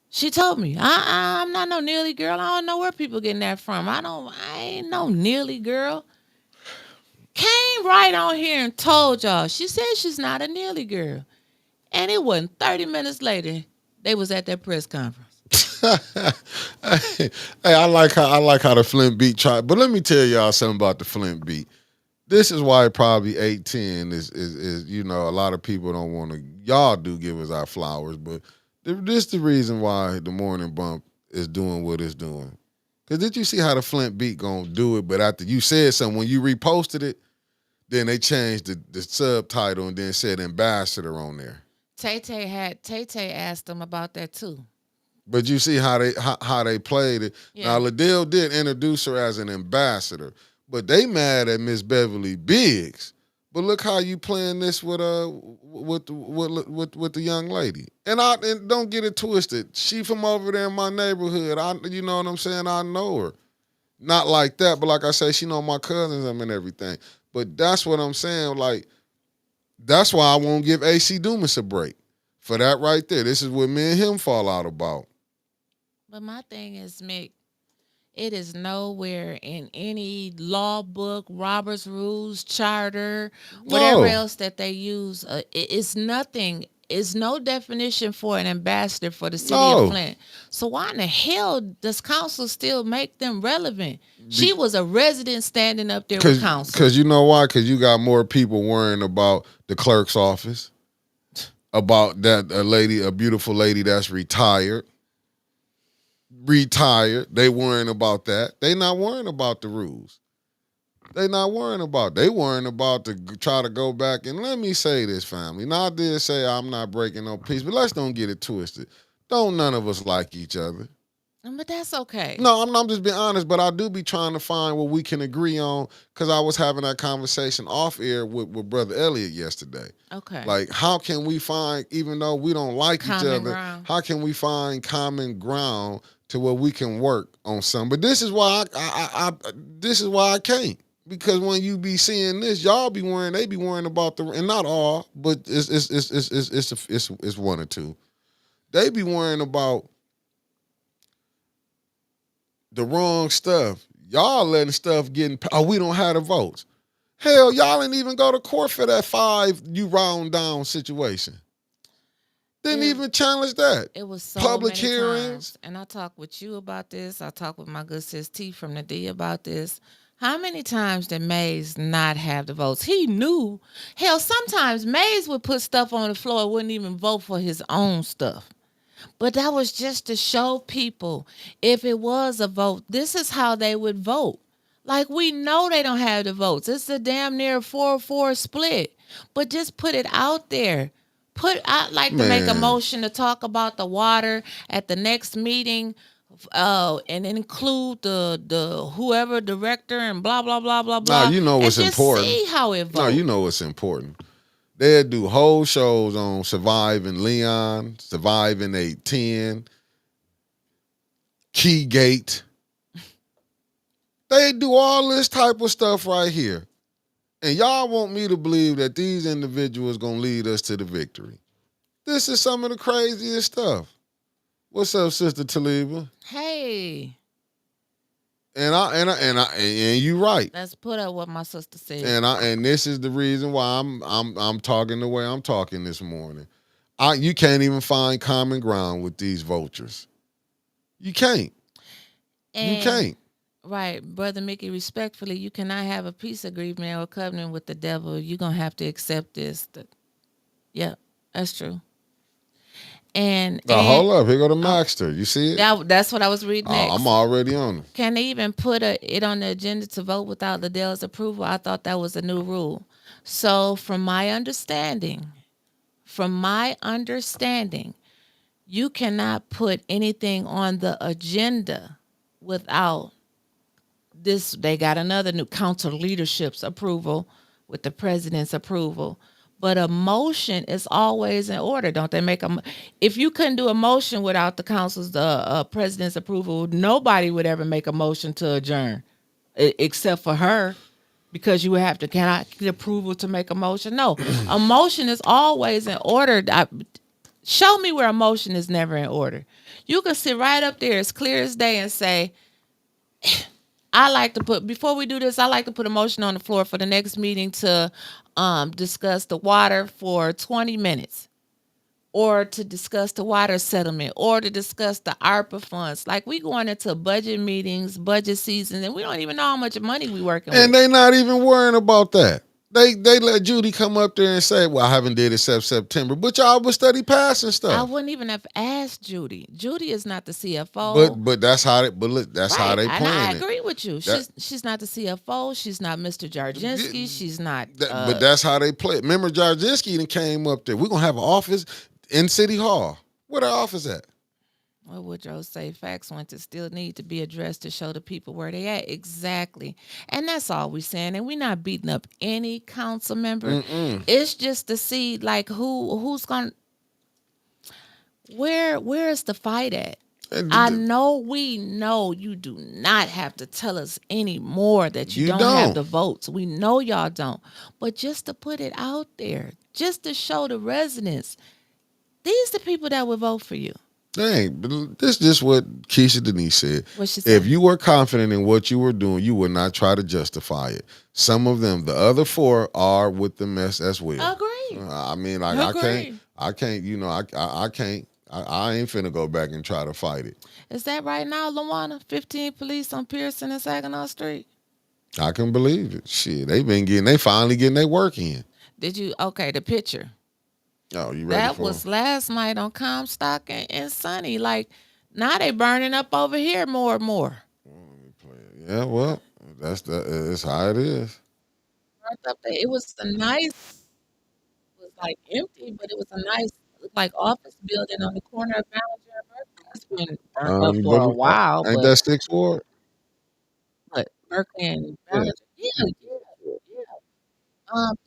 she told me, I'm not no Neely girl. I don't know where people getting that from. I ain't no Neely girl. Came right on here and told y'all. She said she's not a Neely girl. And it wasn't 30 minutes later, they was at that press conference. Hey, I like how the Flint beat tried. But let me tell y'all something about the Flint beat. This is why probably 810 is you know, a lot of people don't want to. Y'all do give us our flowers, but this the reason why the morning bump is doing what it's doing. Cause did you see how the Flint beat gonna do it? But after you said something, when you reposted it, then they changed the subtitle and then said ambassador on there. Tay Tay asked them about that too. But you see how they played it. Yeah. Now Liddell did introduce her as an ambassador, but they mad at Miss Beverly Biggs. But look how you playing this with the young lady. And don't get it twisted. She from over there in my neighborhood. You know what I'm saying? I know her. Not like that, but like I say, she know my cousins and everything. But that's what I'm saying. Like, that's why I won't give AC Dumas a break. For that right there. This is what me and him fall out about. But my thing is, Mick, it is nowhere in any law book, Robert's Rules, Charter, whatever No. else that they use. It's nothing. It's no definition for an ambassador for the city No. of Flint. So why in the hell does council still make them relevant? She was a resident standing up there with council. Because you know why? Because you got more people worrying about the clerk's office, about that a beautiful lady that's retired. They worrying about that. They not worrying about the rules. They not worrying about. They worrying about to try to go back. And let me say this, family. Now I did say I'm not breaking no peace, but let's don't get it twisted. Don't none of us like each other. But that's okay. No, I'm just being honest, but I do be trying to find what we can agree on, because I was having that conversation off air with Brother Elliot yesterday. Okay. Like, how can we find, even though we don't like each other, ground. how can we find common ground to where we can work on something? But this is why I can't. Because when you be seeing this, y'all be worrying, they be worrying about and not all, but it's one or two. They be worrying about the wrong stuff. Y'all letting stuff we don't have the votes. Hell, y'all didn't even go to court for that 5 you round down situation. Didn't even challenge that. It was so public many hearings. Times. And I talked with you about this. I talked with my good sis T from the D about this. How many times did Mays not have the votes? He knew. Hell, sometimes Mays would put stuff on the floor and wouldn't even vote for his own stuff. But that was just to show people, if it was a vote, this is how they would vote. Like, we know they don't have the votes. It's a damn near 4-4 split. But just put it out there. I'd like to make a motion to talk about the water at the next meeting, and include the whoever director and blah blah blah blah blah. Nah, you know what's important. See how it votes. No, you know what's important. They'd do whole shows on Surviving Leon, Surviving 810, Keygate. They do all this type of stuff right here. And y'all want me to believe that these individuals gonna lead us to the victory. This is some of the craziest stuff. What's up, Sister Taliba? Hey. And you right. Let's put up what my sister said. And this is the reason why I'm talking the way I'm talking this morning. You can't even find common ground with these vultures. You can't. You can't. Right, Brother Mickey, respectfully, you cannot have a peace agreement or covenant with the devil. You're going to have to accept this. Yeah, that's true. And hold up. Here go the Maxter. You see it? That's what I was reading next. I'm already on it. Can they even put it on the agenda to vote without Liddell's approval? I thought that was a new rule. So from my understanding, you cannot put anything on the agenda without this. They got another new council leadership's approval with the president's approval. But a motion is always in order, don't they? If you couldn't do a motion without the council's president's approval, nobody would ever make a motion to adjourn, except for her, because you would have to cannot get approval to make a motion. No, a motion is always in order. Show me where a motion is never in order. You can sit right up there as clear as day and say, before we do this, I like to put a motion on the floor for the next meeting to discuss the water for 20 minutes. or to discuss the water settlement or to discuss the ARPA funds. Like we going into budget meetings, budget season, and we don't even know how much money we working And with. they not even worrying about that. They let Judy come up there and say, "Well, I haven't did it since September," but y'all was study passing I stuff. wouldn't even have asked Judy. Judy is not the CFO. But that's how they but look, that's how Right. they And I playing it. agree with you. That, She's not the CFO. She's not Mr. Jarzinski. She's not but that's how they play it. Remember, Jarzinski then came up there. We're gonna have an office in City Hall. Where the office at? what Woodrow say, facts went to still need to be addressed to show the people where they at. Exactly. And that's all we're saying. And we're not beating up any council member. It's just to see like who's gonna where is the fight at? And I know we know you do not have to tell us anymore that you You don't have don't. the votes. We know y'all don't. But just to put it out there, just to show the residents, these the people that would vote for you. Dang, but this just what Keisha Denise said. What she If said. you were confident in what you were doing, you would not try to justify it. Some of them, the other four, are with the mess as well. Agree. I mean, like Agree. I can't, you know, I can't, I ain't finna go back and try to fight it. Is that right now, Luana? 15 police on Pearson and Saginaw Street. I can believe it. Shit, they finally getting their work in. Did you? Okay, the picture. Oh, you ready That for was it? last night on Comstock and Sunny. Like, now they burning up over here more and more. Yeah, well, that's how it is. Burnt up there. It was a nice, it was like empty, but it was a nice, looked like office building on the corner of Ballinger and Berkeley. It's been burnt up for a while, Ain't but that Sixth Ward? Berkeley and Yeah. Ballinger. Yeah.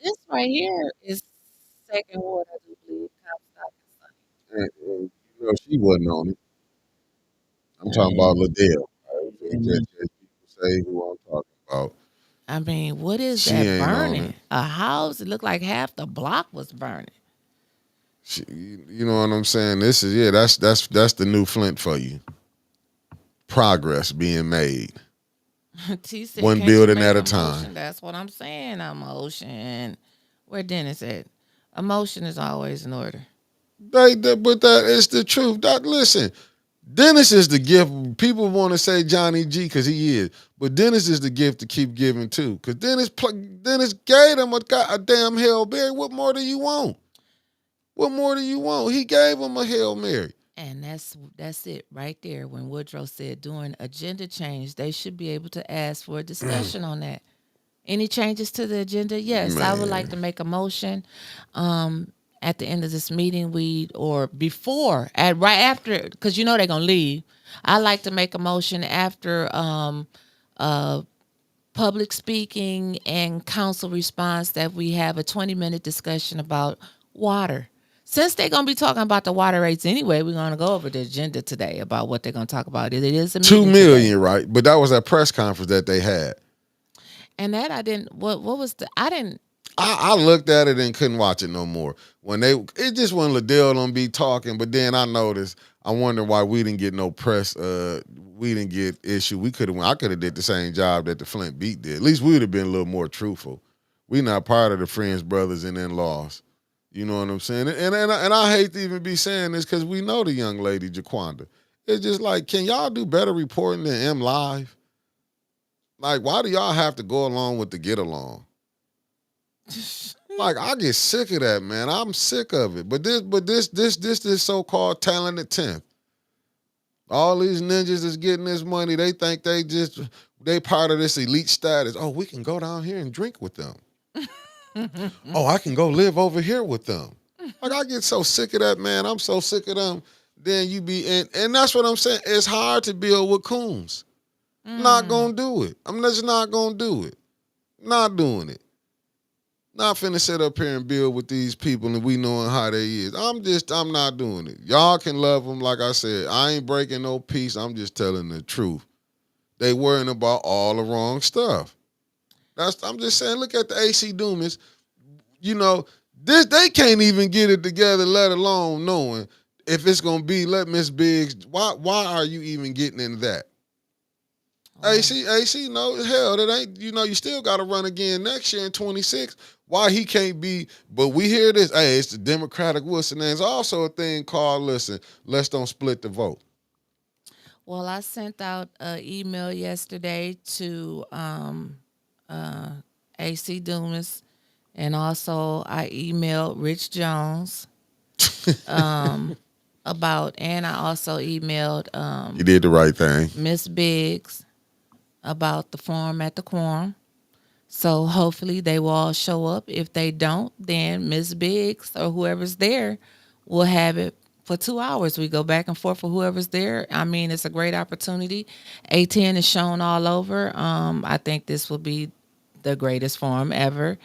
This right here is second ward, I do believe, Comstock And you know, she wasn't on it. I'm and talking about Sunny. Liddell. And Just people say who I'm talking about. I mean, what is She that ain't on burning? it. A house? It looked like half the block was burning. You know what I'm saying? This is that's the new Flint for you. Progress being made, T said, one "Can't you building make at a a motion?" time. That's what I'm saying. Emotion. Where Dennis at? Emotion is always in order. But that is the truth. Listen, Dennis is the gift. People want to say Johnny G because he is, but Dennis is the gift to keep giving too. Because Dennis gave him a damn Hail Mary. What more do you want? What more do you want? He gave him a Hail Mary. And that's it right there. When Woodrow said during agenda change, they should be able to ask for a discussion on that. Any changes to the agenda? Yes, I would like to make a motion. At the end of this meeting, or before, right after, because you know they're gonna leave. I like to make a motion after public speaking and council response that we have a 20-minute discussion about water. Since they're gonna be talking about the water rates anyway, we're gonna go over the agenda today about what they're gonna talk about. It is a meeting 2 million, today. right? But that was that press conference that they had. And that I didn't. What was the? I didn't. I looked at it and couldn't watch it no more. It just when Liddell don't be talking, but then I noticed, I wonder why we didn't get no press. We didn't get issue. I could have did the same job that the Flint Beat did. At least we would have been a little more truthful. We not part of the friends, brothers, and in-laws. You know what I'm saying? And I hate to even be saying this because we know the young lady Jaquanda. It's just like, can y'all do better reporting than M Live? Like, why do y'all have to go along with the get along? Like, I get sick of that, man. I'm sick of it. But this so-called talented 10th. All these ninjas is getting this money. They think they part of this elite status. Oh, we can go down here and drink with them. Oh, I can go live over here with them. Like, I get so sick of that, man. I'm so sick of them. Then you be and that's what I'm saying. It's hard to build with coons. Not gonna do it. I'm just not gonna do it. Not doing it. Not finna sit up here and build with these people and we knowing how they is. I'm not doing it. Y'all can love them, like I said. I ain't breaking no peace. I'm just telling the truth. They worrying about all the wrong stuff. I'm just saying, look at the AC Doomies. You know, they can't even get it together, let alone knowing if it's gonna be let Miss Biggs. Why are you even getting into that? AC, no, hell, that ain't, you know, you still got to run again next year in 26. Why he can't be? But we hear this. Hey, it's the Democratic Wilson. There's also a thing called, listen, let's don't split the vote. Well, I sent out an email yesterday to AC Dumas, and also I emailed Rich Jones about, and I also emailed You did the right thing. Miss Biggs about the forum at the quorum. So hopefully they will all show up. If they don't, then Miss Biggs or whoever's there will have it for 2 hours. We go back and forth for whoever's there. I mean, it's a great opportunity. A10 is shown all over. I think this will be the greatest forum ever.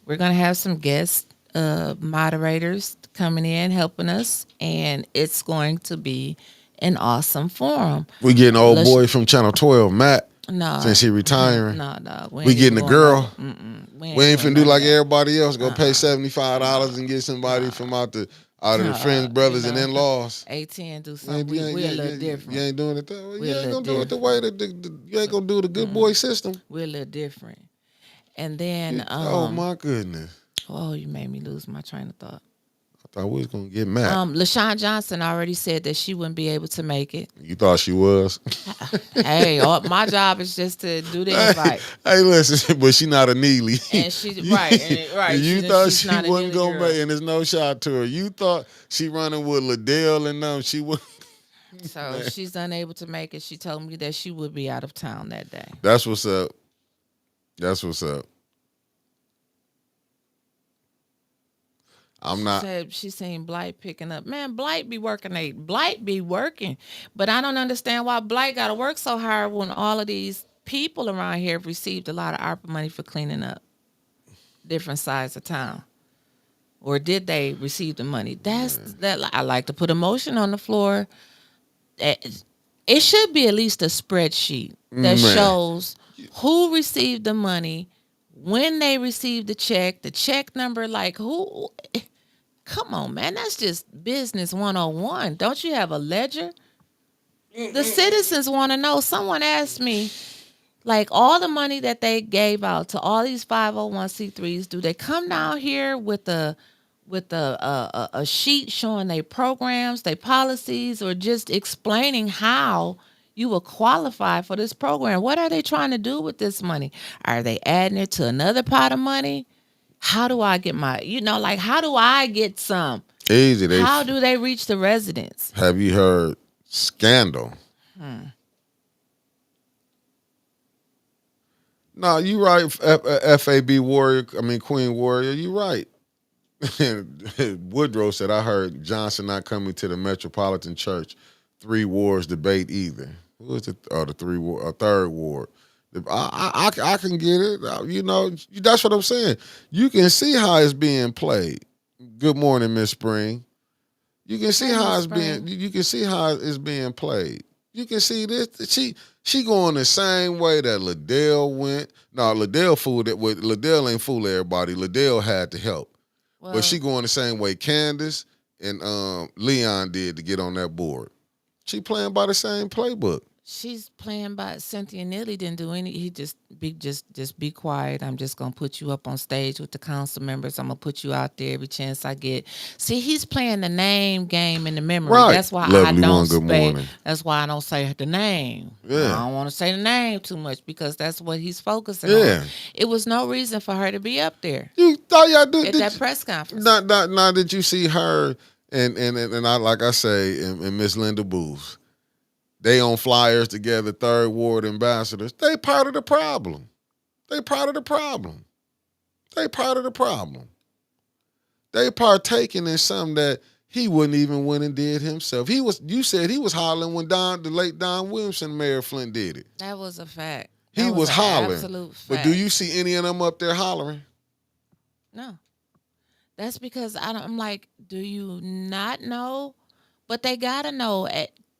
We're going to have some guest moderators coming in, helping us, and it's going to be an awesome forum. We getting old Let's- boy from Channel 12, Matt. No. Since he retiring. No. We getting a girl. We We ain't finna do like that. everybody else. Go pay $75 and get somebody from out of the friends, brothers, and in-laws. A10 do something. We're a little different. You ain't doing it that way. We're You a ain't little gonna do it the way that you ain't gonna do the good boy system. We're a little different. And then, Oh my goodness! oh, you made me lose my train of thought. I thought we was gonna get mad. LaShawn Johnson already said that she wouldn't be able to make it. You thought she was? Hey, my job is just to do the invite. Hey, listen, but she not a Neely. And she right. And you thought she not a wasn't Neely gonna girl. make, and there's no shot to her. You thought she running with Liddell and them. She was. So she's unable to make it. She told me that she would be out of town that day. That's what's up. That's what's up. I'm not. Said she seen Blight picking up. Man, Blight be working. Blight be working. But I don't understand why Blight got to work so hard when all of these people around here have received a lot of ARPA money for cleaning up different sides of town. Or did they receive the money? That I like to put a motion on the floor. It should be at least a spreadsheet that shows who received the money, when they received the check number, like who. Come on, man. That's just business 101. Don't you have a ledger? The citizens want to know. Someone asked me, like, all the money that they gave out to all these 501c3s, do they come down here with a sheet showing their programs, their policies, or just explaining how you will qualify for this program? What are they trying to do with this money? Are they adding it to another pot of money? How do I get how do I get some? Easy. How do they reach the residents? Have you heard scandal? No, you right. FAB Warrior. I mean Queen Warrior. You right. Woodrow said, I heard Johnson not coming to the Metropolitan Church 3 wards debate either. Who was it? Oh, the third ward. I can get it. You know, that's what I'm saying. You can see how it's being played. Good morning, Miss Spring. You can see how it's being. You can see how it's being played. You can see this. She going the same way that Liddell went. No, Liddell fooled it. Liddell ain't fool everybody. Liddell had to help, but she going the same way Candace and Leon did to get on that board. She playing by the same playbook. She's playing by Cynthia Neely didn't do any. He just be quiet. I'm just gonna put you up on stage with the council members. I'm gonna put you out there every chance I get. See, he's playing the name game and the memory. Right. That's why Lovely I don't one, good say. morning. That's why I don't say the name. Yeah. I don't want to say the name too much because that's what he's focusing Yeah. on. It was no reason for her to be up there You thought y'all do at that press conference. Now did you see her and I like I say and Miss Linda Booth? They on flyers together, third ward ambassadors. They part of the problem. They part of the problem. They part of the problem. They partaking in something that he wouldn't even went and did himself. You said he was hollering when the late Don Williamson, Mayor Flint did it. That was a fact. He That was an hollering. absolute fact. But do you see any of them up there hollering? No. That's because I'm like, do you not know? But they gotta know.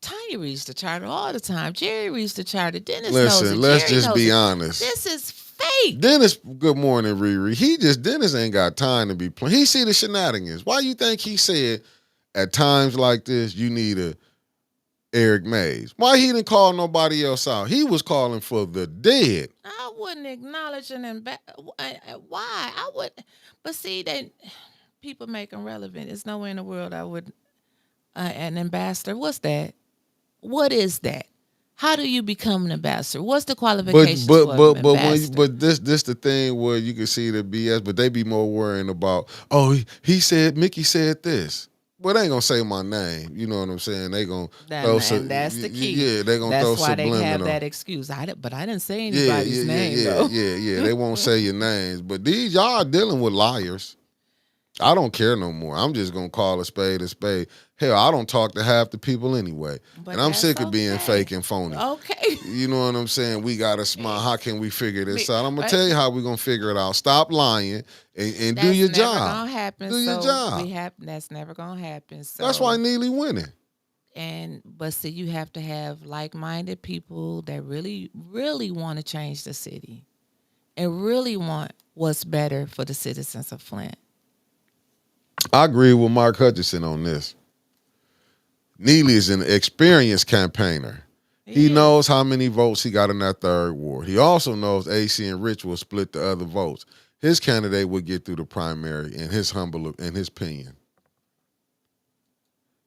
Tanya reads the charter all the time. Jerry reads the charter. Dennis knows it. Listen, let's Jerry just knows be it. honest. This is fake. Dennis, good morning, Riri. Dennis ain't got time to be playing. He see the shenanigans. Why you think he said at times like this, you need a Eric Mays? Why he didn't call nobody else out? He was calling for the dead. wouldn't acknowledge an why? I would, but see, they people make them relevant. There's nowhere in the world I would an ambassador. What's that? What is that? How do you become an ambassador? What's the qualifications for an ambassador? but this the thing where you can see the BS, but they be more worrying about, oh, he said, Mickey said this. Well, they ain't gonna say my name. You know what I'm saying? They gonna And that's the key. Yeah, they gonna throw That's why they have subliminal. that excuse. But I didn't say Yeah, anybody's name though. yeah. They won't say your names, but these y'all are dealing with liars. I don't care no more. I'm just gonna call a spade a spade. Hell, I don't talk to half the people anyway, But and I'm that's sick of being okay. fake and phony. Okay. You know what I'm saying? We gotta smile. How can we figure this out? I'm gonna Right. tell you how we gonna figure it out. Stop lying and do That's your never job. gonna happen. Do your so job. That's never gonna happen. So That's why Neely winning. but see, you have to have like-minded people that really, really want to change the city and really want what's better for the citizens of Flint. I agree with Mark Hutchinson on this. Neely is an experienced campaigner. He Yeah. knows how many votes he got in that third ward. He also knows AC and Rich will split the other votes. His candidate would get through the primary in his opinion.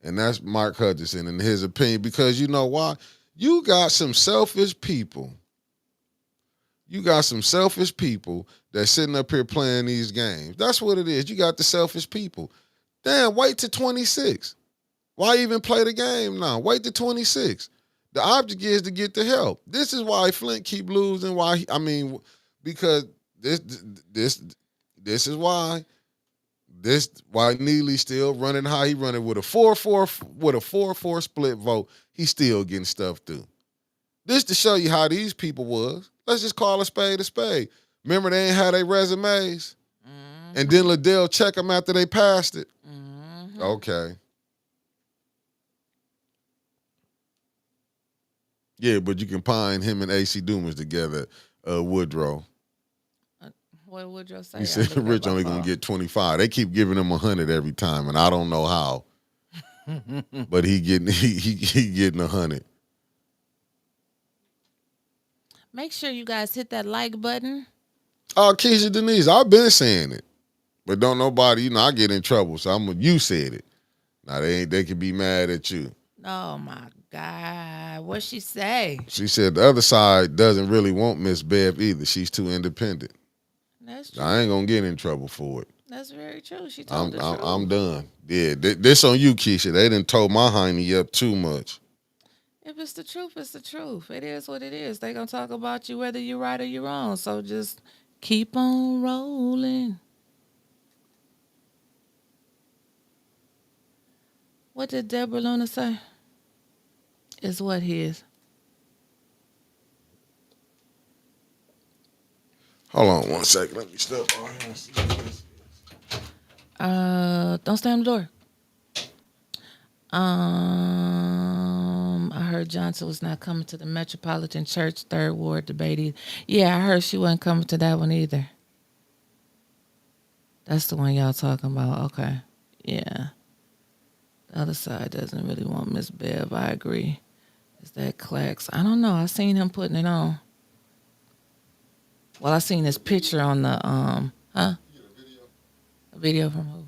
And that's Mark Hutchinson in his opinion, because you know why? You got some selfish people. You got some selfish people that's sitting up here playing these games. That's what it is. You got the selfish people. Damn, wait till 26. Why even play the game now? Wait till 26. The object is to get the help. This is why Flint keep losing. Because this is why Neely's still running how he running with a 4-4 split vote. He's still getting stuff through. This to show you how these people was. Let's just call a spade a spade. Remember they ain't had their resumes, and then Liddell check them after they passed it. Mm-hmm. Okay. Yeah, but you can pine him and AC Dumas together, Woodrow. What would you say? He said Rich only gonna get 25. They keep giving him 100 every time, and I don't know how. But he getting 100. Make sure you guys hit that like button. Oh, Keisha Denise, I've been saying it, but don't nobody. I get in trouble, so you said it. Now they can be mad at you. Oh my God, what'd she say? She said the other side doesn't really want Miss Bev either. She's too independent. That's true. I ain't gonna get in trouble for it. That's very true. She told the truth. I'm done. Yeah, this on you, Keisha. They done told my hiney up too much. If it's the truth, it's the truth. It is what it is. They gonna talk about you whether you're right or you're wrong. So just keep on rolling. What did Deborah Luna say? Is what his. Hold on 1 second. Let me step on here. Don't stay on the door. I heard Johnson was not coming to the Metropolitan Church Third Ward debate. Yeah, I heard she wasn't coming to that one either. That's the one y'all talking about. Okay. Yeah. The other side doesn't really want Miss Bev. I agree. Is that Clax? I don't know. I seen him putting it on. Well, I seen his picture on the A video from who?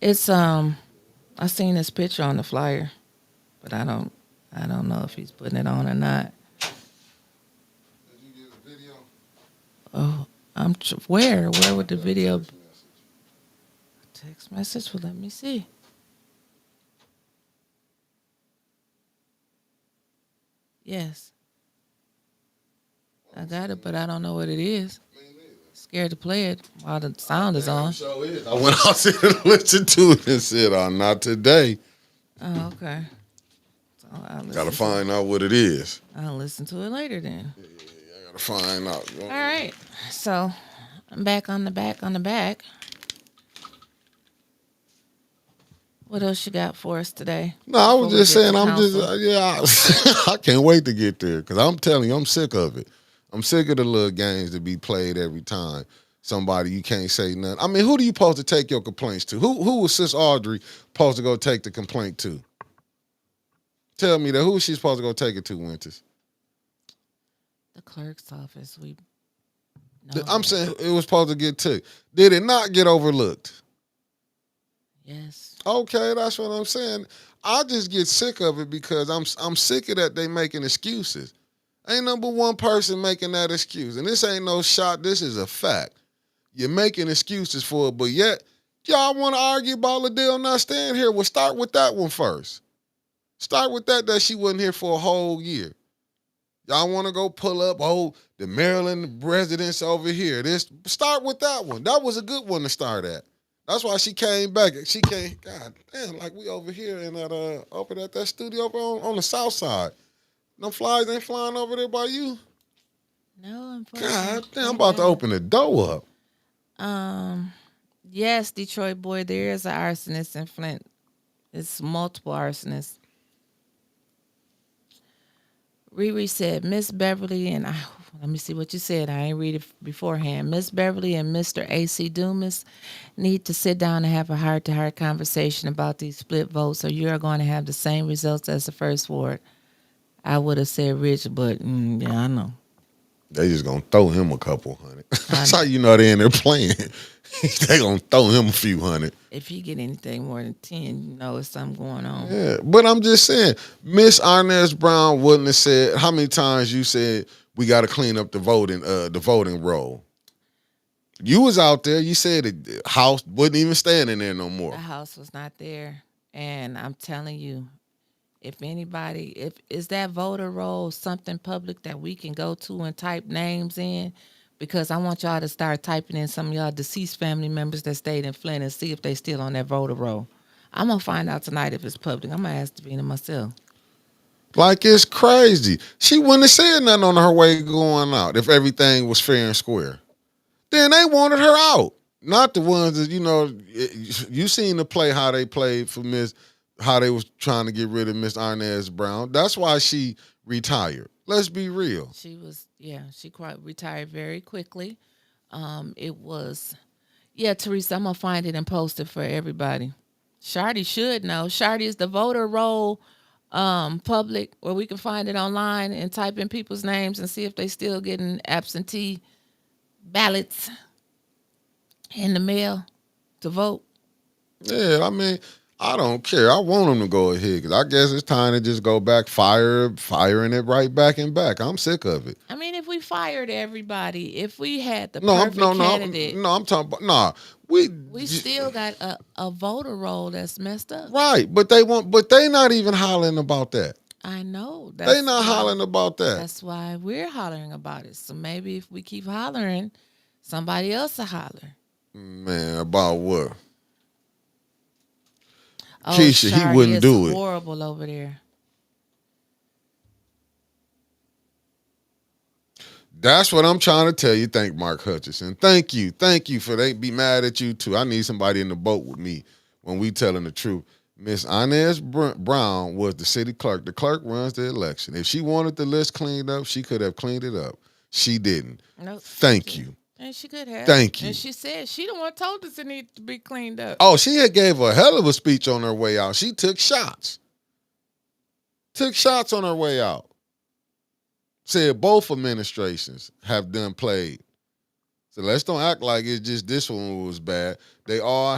It's I seen his picture on the flyer, but I don't know if he's putting it on or not. Did you get a video? Oh, where would the video? Text message. Well, let me see. Yes, I got it, but I don't know what it is. Scared to play it while the sound is on. So is. I went out there and listened to it and said, "Oh, not today." Oh, okay. So Gotta find out what it is. I'll listen to it later then. Yeah, I gotta find out. All right. So I'm back on the back. What else you got for us today? No, I was just saying, I can't wait to get there because I'm telling you, I'm sick of it. I'm sick of the little games that be played every time. Somebody you can't say nothing. I mean, who do you supposed to take your complaints to? Who was Sis Audrey supposed to go take the complaint to? Tell me that. Who was she supposed to go take it to, Winters? The clerk's office. We know I'm that. saying it was supposed to get took. Did it not get overlooked? Yes. Okay, that's what I'm saying. I just get sick of it because I'm sick of that they making excuses. Ain't number one person making that excuse. And this ain't no shot. This is a fact. You're making excuses for it, but yet y'all want to argue about Liddell not staying here. Well, start with that one first. Start with that she wasn't here for a whole year. Y'all want to go pull up, the Maryland residents over here. This start with that one. That was a good one to start at. That's why she came back. She came, God damn, like we over here in that over at that studio over on the south side. No flies ain't flying over there by you. No, God unfortunately. damn, I'm Thank about to God. open the door up. Um, yes, Detroit boy, there is an arsonist in Flint. It's multiple arsonists. Riri said, Miss Beverly and I, let me see what you said. I ain't read it beforehand. Miss Beverly and Mr. A.C. Dumas need to sit down and have a heart-to-heart conversation about these split votes, or you are going to have the same results as the first ward. I would have said Rich, but yeah, I know. They just gonna throw him a couple hundred. I That's how know. you know they in there playing. They gonna throw him a few hundred. If you get anything more than 10, you know it's something going on. Yeah, but I'm just saying, Miss Inez Brown wouldn't have said how many times you said we got to clean up the voting roll. You was out there. You said the house wasn't even standing there no The more. house was not there. And I'm telling you, if anybody, if is that voter roll something public that we can go to and type names in, because I want y'all to start typing in some of y'all deceased family members that stayed in Flint and see if they still on that voter roll. I'm gonna find out tonight if it's public. I'm gonna ask Davina myself. Like it's crazy. She wouldn't have said nothing on her way going out if everything was fair and square. Then they wanted her out. Not the ones that, you seen the play how they played for how they was trying to get rid of Miss Inez Brown. That's why she retired. Let's be real. She was, yeah, she quite retired very quickly. It was, yeah, Teresa, I'm gonna find it and post it for everybody. Shardy should know. Shardy is the voter roll public where we can find it online and type in people's names and see if they still getting absentee ballots in the mail to vote. Yeah, I mean, I don't care. I want them to go ahead because I guess it's time to just go back, firing it right back and back. I'm sick of it. I mean, if we fired everybody, if we had the No, perfect candidate, no. I'm talking about nah. We we still got a voter roll that's messed up. right, but they not even hollering about that. I know. They not hollering about that. That's why we're hollering about it. So maybe if we keep hollering, somebody else will holler. Man, about what? Oh, Keisha, he Shari wouldn't is do it. horrible over there. That's what I'm trying to tell you. Thank Mark Hutchison. Thank you for they be mad at you too. I need somebody in the boat with me when we telling the truth. Miss Inez Brown was the city clerk. The clerk runs the election. If she wanted the list cleaned up, she could have cleaned it up. She didn't. Nope. Thank you. And she could have. Thank you. And she said she the one told us it needed to be cleaned up. Oh, she had gave a hell of a speech on her way out. She took shots. Took shots on her way out. Said both administrations have done played. So let's don't act like it's just this one was bad. They all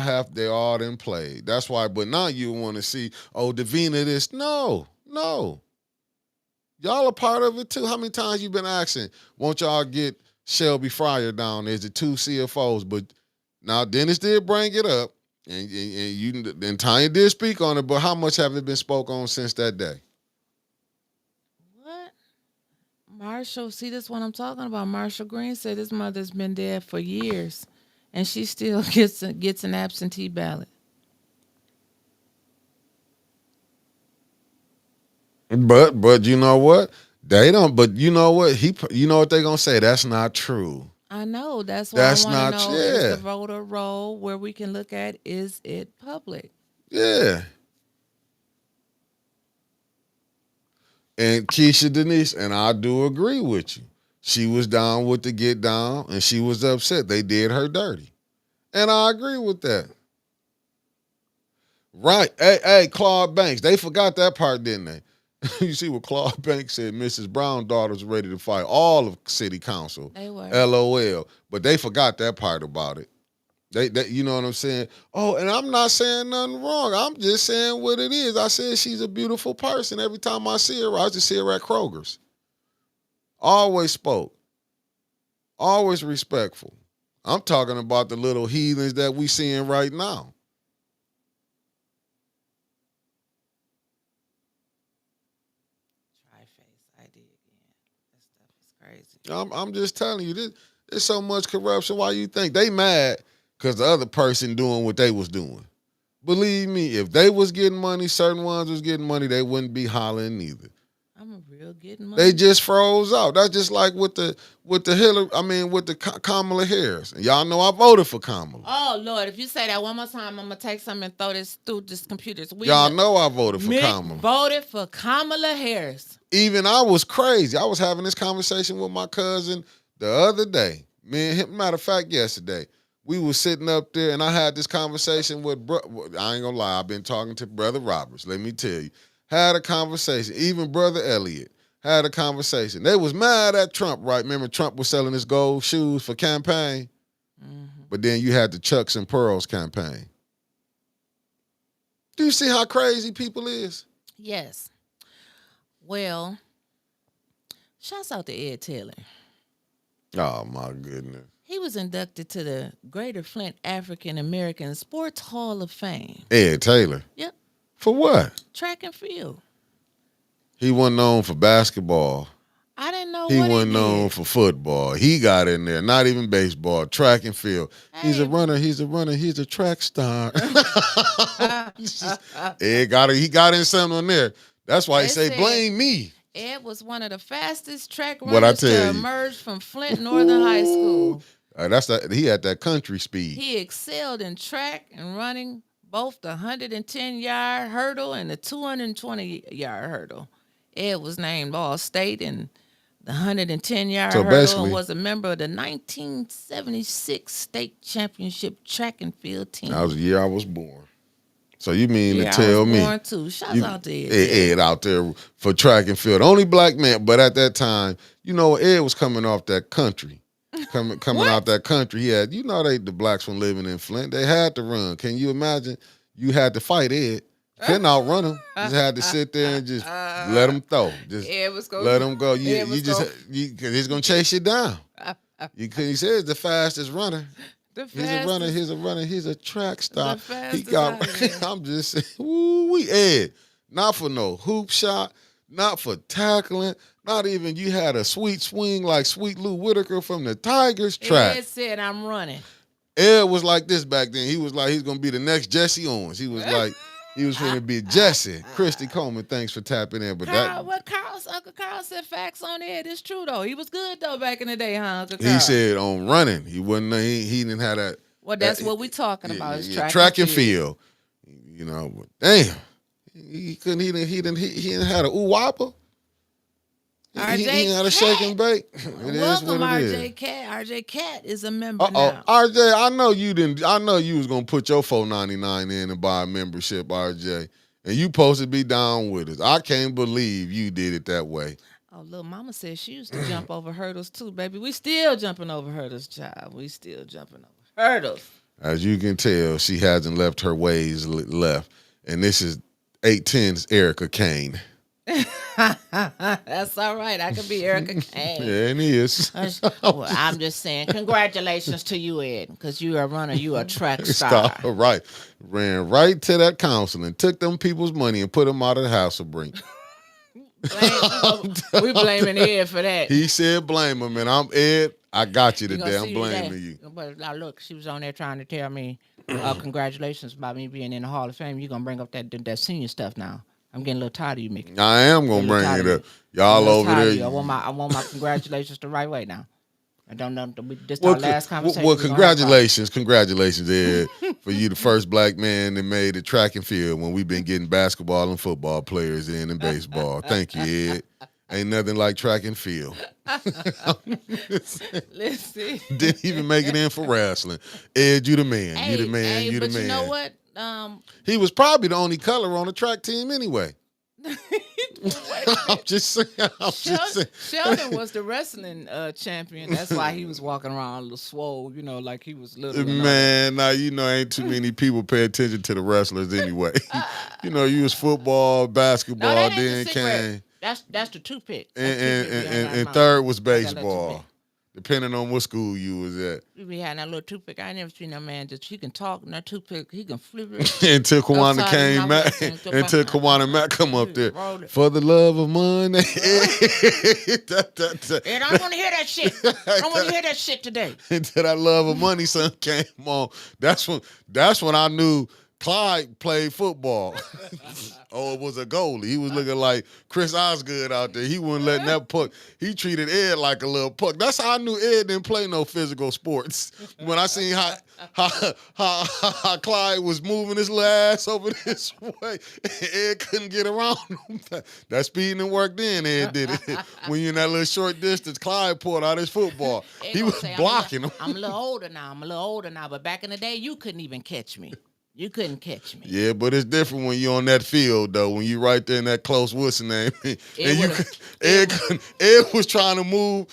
done played. That's why, but now you want to see, Davina this. No. Y'all are part of it too. How many times you been asking, won't y'all get Shelby Fryer down? There's the two CFOs, but now Dennis did bring it up, and Tanya did speak on it, but how much have it been spoke on since that day? What? Marshall, see this one I'm talking about. Marshall Green said his mother's been dead for years, and she still gets an absentee ballot. But you know what? They don't. But you know what? You know what they gonna say? That's not true. I know. That's why That's I want not. to know Yeah. is the voter roll where we can look at is it public? Yeah. And Keisha Denise, and I do agree with you. She was down with the get down, and she was upset. They did her dirty, and I agree with that. Right? Hey, Claude Banks. They forgot that part, didn't they? You see what Claude Banks said? Mrs. Brown daughters ready to fight all of city council. They were. LOL. But they forgot that part about it. They, you know what I'm saying? Oh, and I'm not saying nothing wrong. I'm just saying what it is. I said she's a beautiful person. Every time I see her, I just see her at Kroger's. Always spoke. Always respectful. I'm talking about the little heathens that we seeing right now. Tri-face ID again. That stuff is crazy. I'm just telling you, there's so much corruption. Why you think they mad? Because the other person doing what they was doing. Believe me, if they was getting money, certain ones was getting money, they wouldn't be hollering either. I'm a real getting money. They just froze out. That's just like with the Hillary. I mean, with the Kamala Harris. And y'all know I voted for Kamala. Oh Lord! If you say that one more time, I'm gonna take something and throw this through this computer. Y'all know I voted for Mick Kamala. Voted for Kamala Harris. Even I was crazy. I was having this conversation with my cousin the other day. Me and him, matter of fact, yesterday. We was sitting up there, and I had this conversation with, I ain't gonna lie, I've been talking to Brother Roberts, let me tell you. Had a conversation, even Brother Elliott had a conversation. They was mad at Trump, right? Remember Trump was selling his gold shoes for campaign? Mm-hmm. But then you had the Chucks and Pearls campaign. Do you see how crazy people is? Yes. Well, shouts out to Ed Taylor. Oh, my goodness. He was inducted to the Greater Flint African American Sports Hall of Fame. Ed Taylor? Yep. For what? Track and field. He wasn't known for basketball. I didn't know he what wasn't he known did. for football. He got in there. Not even baseball. Track and field. Hey. He's a runner. He's a track star. Ed he got in something on there. That's why he say, blame me. Ed was one of the fastest track runners to emerge from Flint Northern High School. He had that country speed. He excelled in track and running both the 110-yard hurdle and the 220-yard hurdle. Ed was named All-State in the 110-yard hurdle and was a member of the 1976 state championship track and field team. That was the year I was born. So you mean to tell me? Born too. Shouts out to Ed. Ed out there for track and field. Only black man, but at that time, Ed was coming off that country. Coming out that country, he had, the blacks from living in Flint, they had to run. Can you imagine? You had to fight Ed. Couldn't outrun him. Just had to sit there and just let him throw. Just let him go. He's gonna chase you down. He says the fastest runner. He's a runner. He's a track star. I'm just saying, we Ed. Not for no hoop shot. Not for tackling. Not even you had a sweet swing like Sweet Lou Whitaker from the Tigers track. Ed said, I'm running. Ed was like this back then. He was like, he's going to be the next Jesse Owens. He was like, he was going to be Jesse. Christy Coleman, thanks for tapping in. But Uncle Carl said facts on Ed. It's true, though. He was good, though, back in the day, huh, Uncle Carl? He said on running. He wasn't, he didn't have that. Well, that's what we talking about. Is track and field. But damn. He didn't have a ooh-wopper. He ain't had a shake and bake. Welcome, RJ Cat. RJ Cat is a member now. RJ, I know you didn't. I know you was gonna put your $4.99 in and buy a membership, RJ, and you supposed to be down with us. I can't believe you did it that way. Oh, little mama said she used to jump over hurdles too, baby. We still jumping over hurdles, child. We still jumping over hurdles. As you can tell, she hasn't left her ways left, and this is 810's Erica Kane. That's all right. I could be Erica Kane. Yeah, and he is. Well, I'm just saying, congratulations to you, Ed, because you are a runner. You are a track star. Right. Ran right to that council and took them people's money and put them out of the house of brink. We blaming Ed for that. He said blame him, and I'm Ed. I got you today. I'm blaming you. But now look, she was on there trying to tell me, congratulations about me being in the Hall of Fame. You're going to bring up that senior stuff now. I'm getting a little tired of you, Mickey. I am gonna bring it up. Y'all over there. I want my congratulations the right way now. I don't know. This our last conversation. Well, congratulations, Ed, for you, the first black man that made the track and field when we've been getting basketball and football players in and baseball. Thank you, Ed. Ain't nothing like track and field. Listen. Didn't even make it in for wrestling. Ed, you the man. Hey, you the man. You the man. You know what? He was probably the only color on the track team anyway. Wait a I'm minute. just saying. I'm just saying. Sheldon was the wrestling champion. That's why he was walking around a little swole, like he was little and all that. Man, now ain't too many people pay attention to the wrestlers anyway. You was football, No, basketball, that ain't the then cigarette. came, That's the toothpick. That and, toothpick and, be under and, our and mouth. third was I got a little toothpick. baseball, depending on what school you was at. We be having that little toothpick. I ain't never seen that man he can talk and that toothpick, he can flip it Until Kawana upside his came mouth back, and until Kawana Matt come up there. roll it. For the love of money. And I don't want to hear that shit. I don't want to hear that shit today. Until that love of money son came on. That's when I knew Clyde played football. Oh, it was a goalie. He was looking like Chris Osgood out there. He wasn't letting that puck. He treated Ed like a little puck. That's how I knew Ed didn't play no physical sports. When I seen how Clyde was moving his little ass over this way, Ed couldn't get around him. That speeding and work then, Ed did it. When you're in that little short distance, Clyde pulled out his football. He was blocking him. I'm a little older now. But back in the day, you couldn't even catch me. You couldn't catch me. Yeah, but it's different when you're on that field, though. When you right there in that close what's name, Ed was trying to move.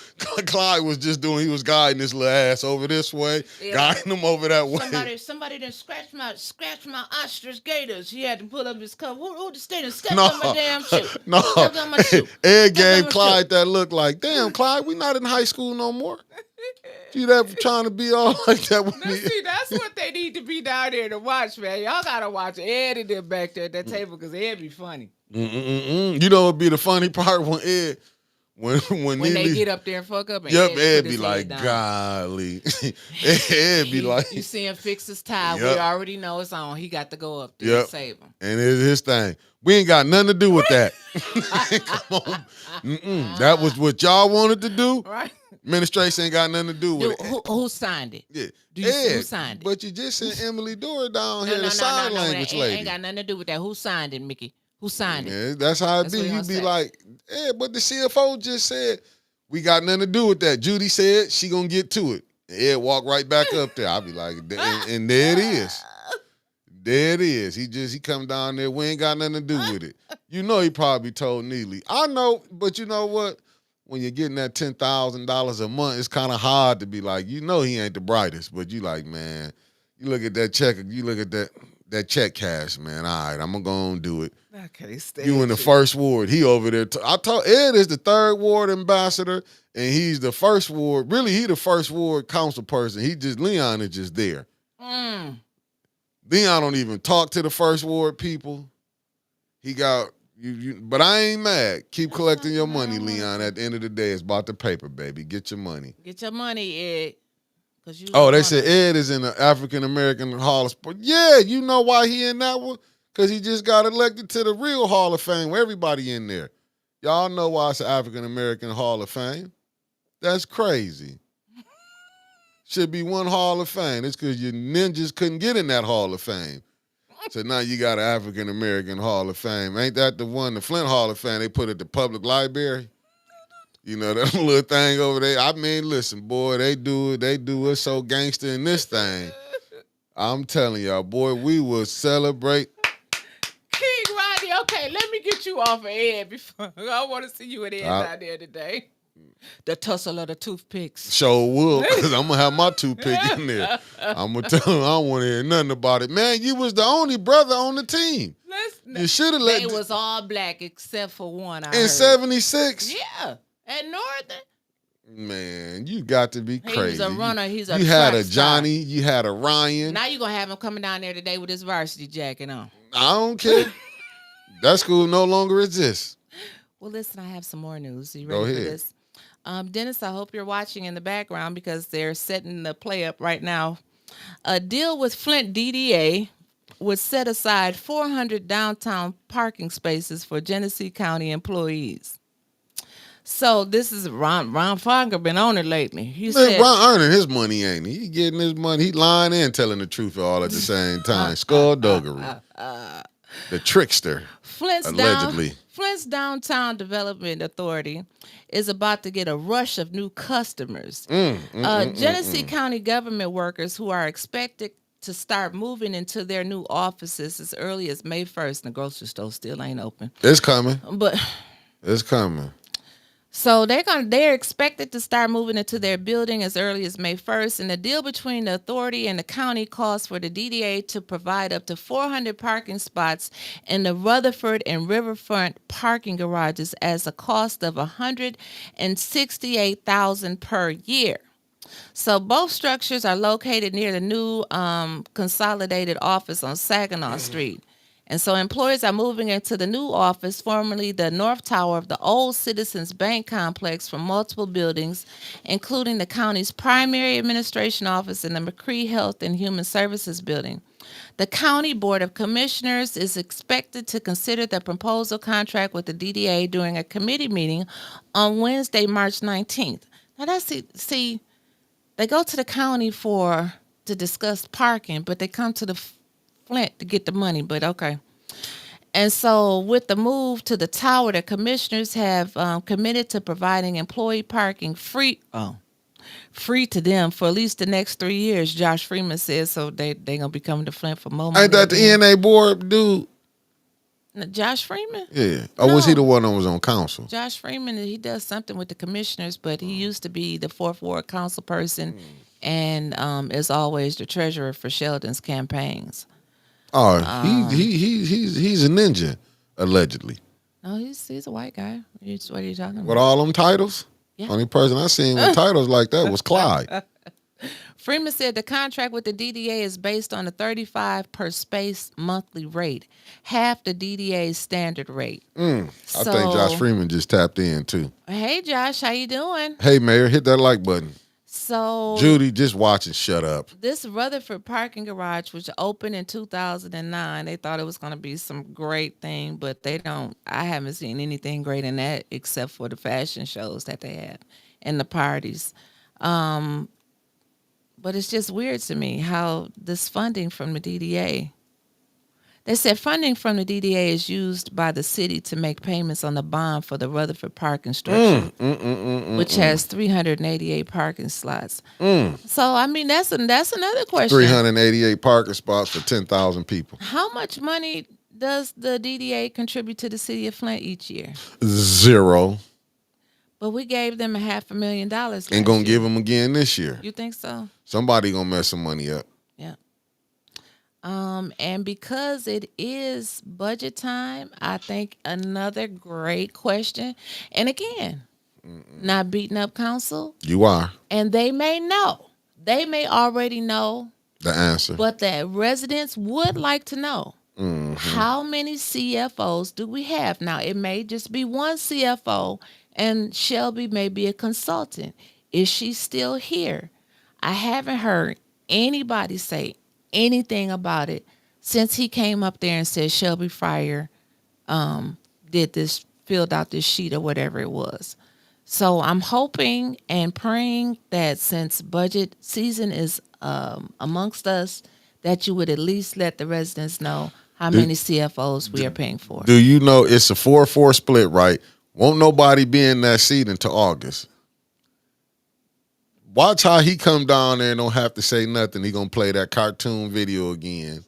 Clyde was just doing. He was guiding his little ass over this way, guiding him over that way. Somebody done scratched my ostrich gaiters. He had to pull up his coat. Who the state and stepped on my damn shoe? No, Stepped on my shoe. Ed gave Clyde that look like, damn, Clyde, we not in high school no more. See that trying to be all like that with me. See, that's what they need to be down there to watch, man. Y'all gotta watch Ed and them back there at that table because Ed be funny. You know what'd be the funny part when Ed, when they get up there and fuck up. And Ed be like, golly. Ed be like, you see him fix his tie. We already know it's on. He got to go up there and save him. And it's his thing. We ain't got nothing to do with that. Come on. That was what y'all wanted to do. Right. Administration ain't got nothing to do with it. Who signed it? Yeah. Do you see who signed it? But you just sent Emily Dora down here, the sign language lady. Ain't got nothing to do with that. Who signed it, Mickey? Who signed it? Yeah, that's how it be. You be like, but the CFO just said, we got nothing to do with that. Judy said she gonna get to it. Ed walk right back up there. I'll be like, and there it is. There it is. He come down there. We ain't got nothing to do with it. You know he probably told Neely. I know, but you know what? When you're getting that $10,000 a month, it's kind of hard to be like, he ain't the brightest, but you like, man, you look at that check, you look at that check cash, man. All right, I'm gonna go and do it. Okay, stay. You in the first ward. He over there. I told Ed is the third ward ambassador, and he's the first ward. Really, he the first ward council person. Leon is just there. Leon don't even talk to the first ward people. He got. But I ain't mad. Keep collecting your money, Leon. At the end of the day, it's about the paper, baby. Get your money. Get your money, Ed. They said Ed is in the African American Hall of Sport. Yeah, you know why he in that one? Because he just got elected to the real Hall of Fame where everybody in there. Y'all know why it's the African American Hall of Fame. That's crazy. Should be one Hall of Fame. It's because your ninjas couldn't get in that Hall of Fame. So now you got an African American Hall of Fame. Ain't that the one, the Flint Hall of Fame, they put at the public library? You know, that little thing over there. I mean, listen, boy, they do it so gangster in this thing. I'm telling y'all, boy, we will celebrate. King Rodney, okay, let me get you off of Ed before. I want to see you and Ed out there today. The tussle of the toothpicks. Sure will, because I'm going to have my toothpick in there. I'm going to tell him I don't want to hear nothing about it. Man, you was the only brother on the team. You should have let. They was all black except for one. In 76? Yeah, at Northern. Man, you got to be crazy. He's a runner. He's a You had a track Johnny. star. You had a Ryan. Now you're going to have him coming down there today with his varsity jacket on. I don't care. That school no longer exists. Well, listen, I have some more news. You Go ready ahead. for this? Dennis, I hope you're watching in the background because they're setting the play up right now. A deal with Flint DDA would set aside 400 downtown parking spaces for Genesee County employees. So this is Ron Fonger been on it lately. He said Ron earning his money, ain't he? He getting his money. He lying and telling the truth all at the same time. Skullduggery. The trickster. Allegedly. Flint's Downtown Development Authority is about to get a rush of new customers. Genesee County government workers who are expected to start moving into their new offices as early as May 1st. And the grocery store still ain't open. It's coming. But It's coming. so they're expected to start moving into their building as early as May 1st. And the deal between the authority and the county calls for the DDA to provide up to 400 parking spots in the Rutherford and Riverfront parking garages as a cost of $168,000 per year. So both structures are located near the new consolidated office on Saginaw Street. And so employees are moving into the new office, formerly the North Tower of the old Citizens Bank complex, from multiple buildings, including the county's primary administration office and the McCree Health and Human Services building. The County Board of Commissioners is expected to consider the proposal contract with the DDA during a committee meeting on Wednesday, March 19th. Now that's see, they go to the county to discuss parking, but they come to the Flint to get the money, but okay. And so with the move to the tower, the commissioners have committed to providing employee parking free to them for at least the next 3 years. Josh Freeman says so they going to be coming to Flint for more money. Ain't that the NA board dude? Josh Freeman? Yeah. Or was he the one that was on council? Josh Freeman, he does something with the commissioners, but he used to be the Fourth Ward council person and is always the treasurer for Sheldon's campaigns. Oh, he's a ninja, allegedly. No, he's a white guy. What are you talking about? With all them titles? Yeah. Only person I seen with titles like that was Clyde. Freeman said the contract with the DDA is based on a $35 per space monthly rate, half the DDA's standard rate. I think Josh Freeman just tapped in too. Hey, Josh, how you doing? Hey, Mayor, hit that like button. So Judy, just watch and shut up. This Rutherford parking garage, which opened in 2009, they thought it was going to be some great thing, but I haven't seen anything great in that except for the fashion shows that they had and the parties. But it's just weird to me how this funding from the DDA. They said funding from the DDA is used by the city to make payments on the bond for the Rutherford parking structure, which has 388 parking slots. So, I mean, that's another question. 388 parking spots for 10,000 people. How much money does the DDA contribute to the city of Flint each year? 0. But we gave them $500,000. And gonna give them again this year. You think so? Somebody gonna mess some money up. Yeah. And because it is budget time, I think another great question. And again, not beating up council. You are. And they may know. They may already know the answer. But the residents would like to know. How many CFOs do we have? Now, it may just be one CFO and Shelby may be a consultant. Is she still here? I haven't heard anybody say anything about it since he came up there and said Shelby Fryer filled out this sheet or whatever it was. So I'm hoping and praying that since budget season is amongst us, that you would at least let the residents know how many CFOs we are paying for. Do you know it's a 4-4 split, right? Won't nobody be in that seat until August. Watch how he come down there and don't have to say nothing. He gonna play that cartoon video again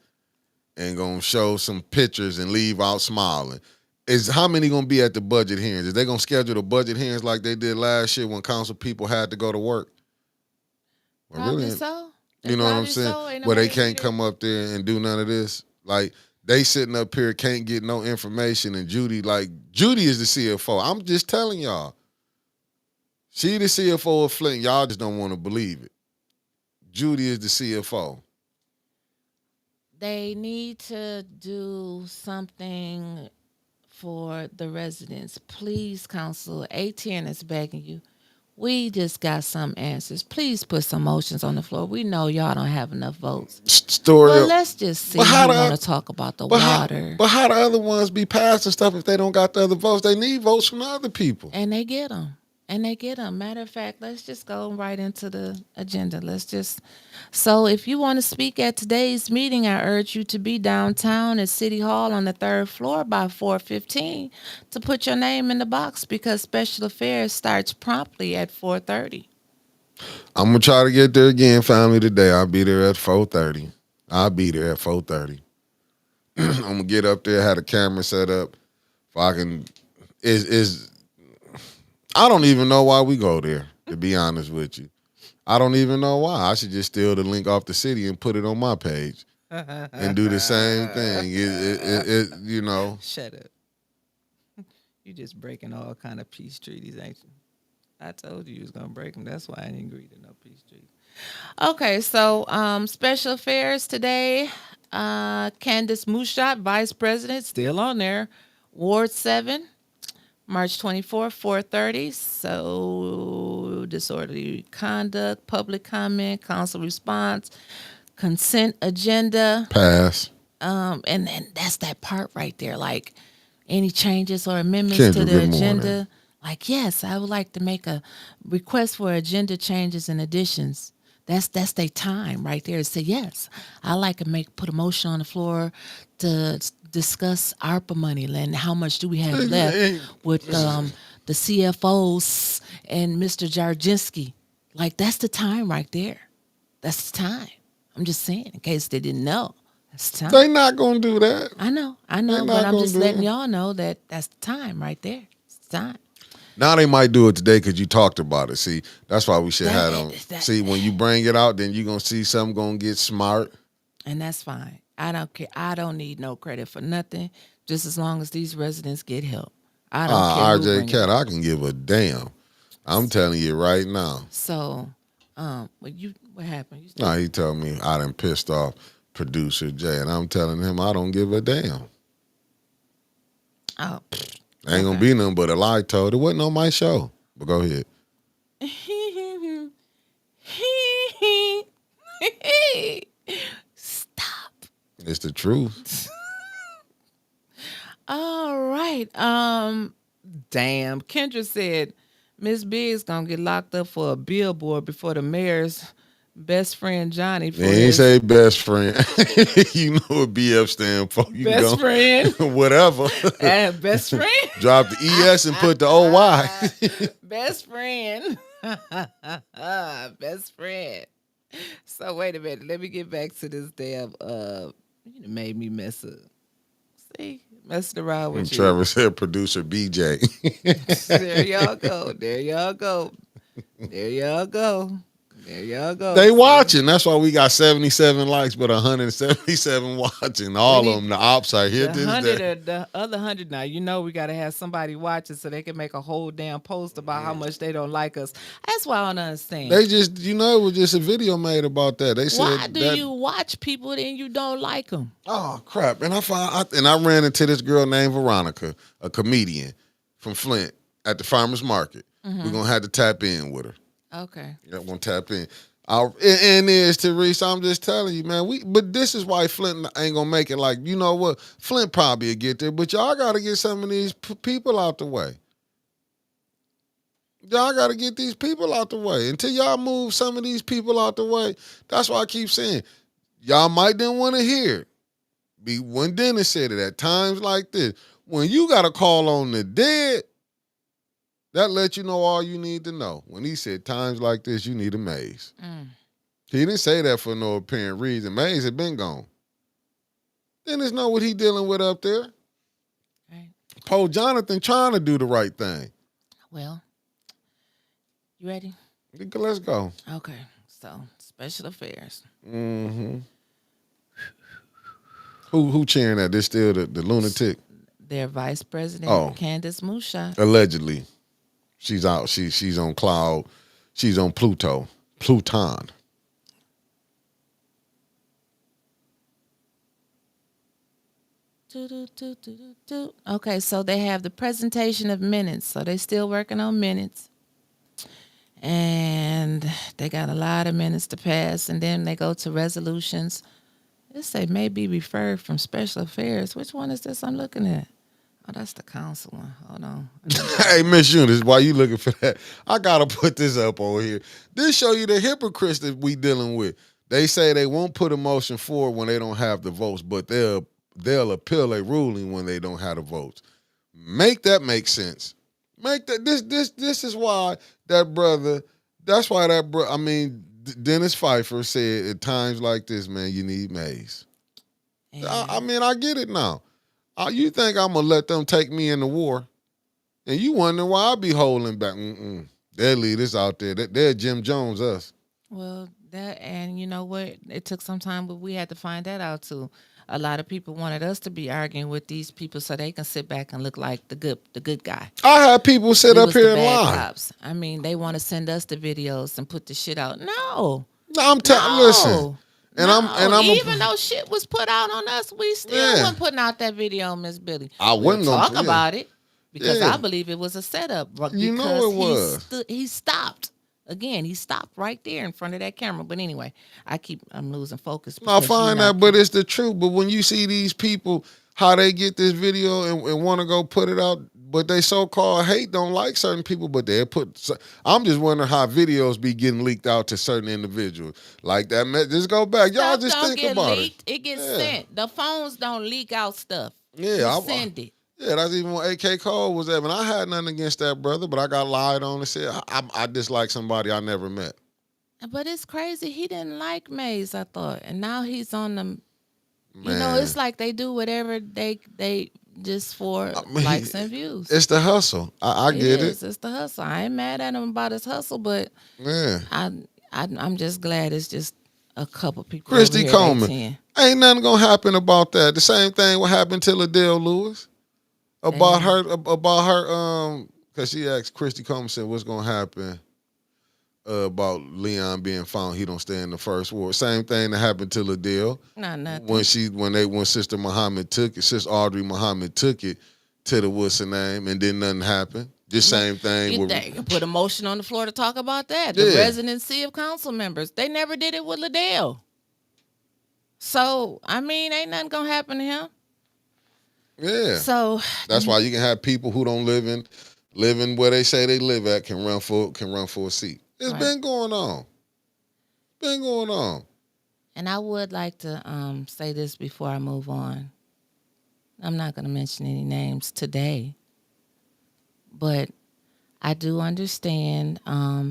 and gonna show some pictures and leave out smiling. Is how many gonna be at the budget hearings? Is they gonna schedule the budget hearings like they did last year when council people had to go to work? Well, probably so. You know what I'm saying? Where they can't come up there and do none of this. Like they sitting up here can't get no information, and Judy is the CFO. I'm just telling y'all. She the CFO of Flint. Y'all just don't want to believe it. Judy is the CFO. They need to do something for the residents. Please, council. ATN is begging you. We just got some answers. Please put some motions on the floor. We know y'all don't have enough votes. But let's just see who want to talk about the water. But how the other ones be passing stuff if they don't got the other votes? They need votes from the other people. And they get them. Matter of fact, let's just go right into the agenda. So if you want to speak at today's meeting, I urge you to be downtown at City Hall on the 3rd floor by 4:15 to put your name in the box because special affairs starts promptly at 4:30. I'm going to try to get there again, family, today. I'll be there at 4:30. I'll be there at 4:30. I'm gonna get up there, have a camera set up. If I can, is I don't even know why we go there. To be honest with you, I don't even know why. I should just steal the link off the city and put it on my page and do the same thing. You know. Shut up. You just breaking all kind of peace treaties, ain't you? I told you was gonna break them. That's why I didn't agree to no peace treaty. Okay, so special affairs today. Candace Mushat, Vice President, still on there. Ward 7, March 24th, 4:30. So disorderly conduct, public comment, council response, consent agenda. Pass. And then that's that part right there. Like any changes or amendments Kendra, to the good agenda. morning. Like, yes, I would like to make a request for agenda changes and additions. That's their time right there to say, yes, I like to put a motion on the floor to discuss ARPA money and how much do we have left with the CFOs and Mr. Jarzinski. Like, that's the time right there. That's the time. I'm just saying, in case they didn't know. That's the time. They not gonna do that. I know, but I'm just letting y'all know that that's the time right there. It's the time. Now they might do it today because you talked about it. See, that's why we should have them. See, when you bring it out, then you're going to see something going to get smart. And that's fine. I don't care. I don't need no credit for nothing, just as long as these residents get help. I don't care. RJ Cat, I can give a damn. I'm telling you right now. So, what happened? No, he told me I done pissed off producer Jay, and I'm telling him I don't give a damn. Oh. Ain't gonna be nothing but a lie told. It wasn't on my show. But go ahead. Stop. It's the truth. All right. Damn. Kendra said Miss Big's gonna get locked up for a billboard before the mayor's best friend Johnny. They ain't say best friend. You know what BF stand for. You best friend. Whatever. Best friend. Drop the ES and put the OY. Best friend. Best friend. So wait a minute. Let me get back to this damn you made me mess up. See? Messing around with you. Trevor said producer BJ. There y'all go. There y'all go. There y'all go. There y'all go. They watching. That's why we got 77 likes, but 177 watching. All of them, the ops are here this day. The other 100 now, you know we got to have somebody watching so they can make a whole damn post about how much they don't like us. That's why I don't understand. They just, it was just a video made about that. They said, why do you watch people and you don't like them? Oh, crap. And I ran into this girl named Veronica, a comedian from Flint at the farmer's market. Mm-hmm. We're going to have to tap in with her. Okay. Yeah, I'm gonna tap in. And is Teresa, I'm just telling you, man. But this is why Flint ain't gonna make it. Like, you know what? Flint probably will get there, but y'all gotta get some of these people out the way. Y'all gotta get these people out the way. Until y'all move some of these people out the way, that's why I keep saying, y'all might didn't want to hear it. When Dennis said it, at times like this, when you gotta call on the dead, that let you know all you need to know. When he said times like this, you need a Maze. He didn't say that for no apparent reason. Maze had been gone. Dennis know what he dealing with up there. Right. Poe Jonathan trying to do the right thing. Well, you ready? Let's go. Okay. So, special affairs. Mm-hmm. Who cheering at? This still the lunatic? Their vice president, Candace Mushat. Allegedly. She's out. She's on cloud. She's on Pluton. Okay, so they have the presentation of minutes. So they still working on minutes. And they got a lot of minutes to pass. And then they go to resolutions. It say may be referred from special affairs. Which one is this I'm looking at? Oh, that's the council one. Hold on. Hey, Miss Eunice, while you looking for that, I gotta put this up on here. This show you the hypocrites that we dealing with. They say they won't put a motion forward when they don't have the votes, but they'll appeal a ruling when they don't have the votes. Make that make sense. Make that this is why that brother. That's why that brother. I mean, Dennis Pfeiffer said at times like this, man, you need Maze. I And mean, I get it now. You think I'm gonna let them take me into war? And you wonder why I be holding back? They'll leave this out there. They're Jim Jones us. well, that and you know what? It took some time, but we had to find that out too. A lot of people wanted us to be arguing with these people so they can sit back and look like the good guy. I had people sit We up was the here and bad lie. cops. I mean, they want to send us the videos and put the shit out. No, No, listen, no, and no. I'm Even though shit was put out on us, we still yeah. wasn't putting out that video, Miss Billy. I We'll wasn't gonna talk yeah. about it because Yeah. I believe it was a setup. You know Because it was. he stopped again. He stopped right there in front of that camera. But anyway, I'm losing focus I because find that, but it's the truth. But when you see these people, how they get this video and want to go put it out, but they so-called hate don't like certain people, but they put. I'm just wondering how videos be getting leaked out to certain individuals like that. Just go back, y'all. stuff Just don't think get about leaked. It gets Yeah. sent. The phones don't leak out stuff. Yeah, You send it. yeah. That's even when AK Cole was there, and I had nothing against that brother, but I got lied on and said I dislike somebody I never met. But it's crazy. He didn't like Maze, I thought, and now he's on them. You know, Man, it's like they do whatever they just for I mean, likes and views. it's the hustle. I It get it. is. It's the hustle. I ain't mad at him about his hustle, but Yeah. I'm just glad it's just a couple people over Christy here at Coleman. 18. Ain't nothing gonna happen about that. The same thing what happened to Liddell Lewis about Damn. her because she asked Christy Coleman said what's gonna happen about Leon being found he don't stay in the first ward. Same thing that happened to Liddell Not nothing. when Sister Muhammad took it, Sister Audrey Muhammad took it to the what's her name and then nothing happened. Just same thing. You with, think you put a motion on the floor to talk about that? The Yeah. residency of council members. They never did it with Liddell. So I mean, ain't nothing gonna happen to him. Yeah. So That's why you can have people who don't live in where they say they live at can run for a seat. It's Right. been going on. Been going on. And I would like to say this before I move on. I'm not going to mention any names today, but I do understand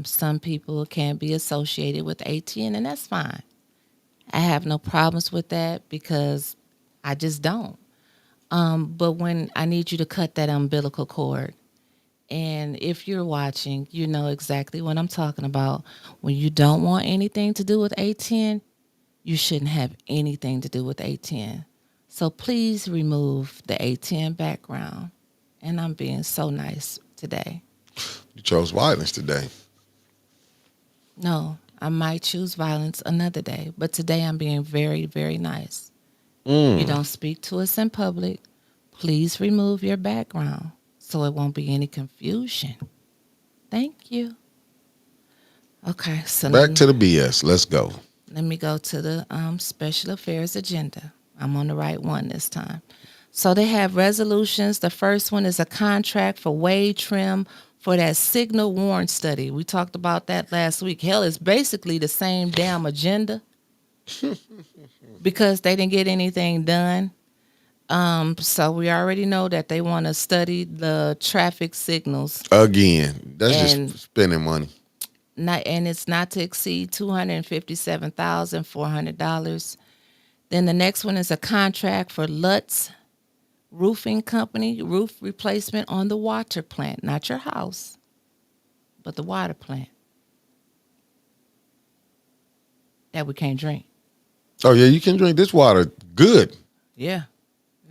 some people can't be associated with ATN, and that's fine. I have no problems with that because I just don't. But when I need you to cut that umbilical cord, and if you're watching, you know exactly what I'm talking about. When you don't want anything to do with ATN, you shouldn't have anything to do with ATN. So please remove the ATN background. And I'm being so nice today. You chose violence today. No, I might choose violence another day, but today I'm being very, very nice. Mm. You don't speak to us in public. Please remove your background so it won't be any confusion. Thank you. Okay, so Back to the BS. Let's go. let me go to the special affairs agenda. I'm on the right one this time. So they have resolutions. The first one is a contract for wage trim for that signal warrant study. We talked about that last week. Hell, it's basically the same damn agenda because they didn't get anything done. So we already know that they want to study the traffic signals. Again, that's And- just spending money. And it's not to exceed $257,400. Then the next one is a contract for Lutz Roofing Company, roof replacement on the water plant, not your house, but the water plant that we can't drink. Oh yeah, you can drink this water. Good. Yeah,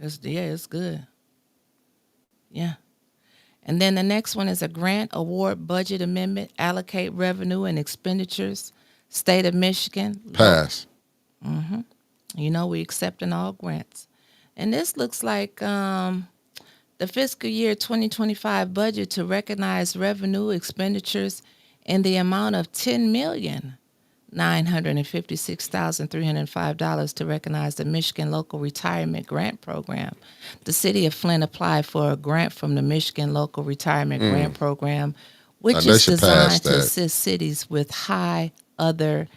it's good. Yeah. And then the next one is a grant award budget amendment, allocate revenue and expenditures, state of Michigan. Pass. You know, we accepting all grants. And this looks like the fiscal year 2025 budget to recognize revenue expenditures in the amount of $10,956,305 to recognize the Michigan Local Retirement Grant Program. The city of Flint applied for a grant from the Michigan Local Retirement Grant Program, which Now, they is should pass designed to that. assist cities with high other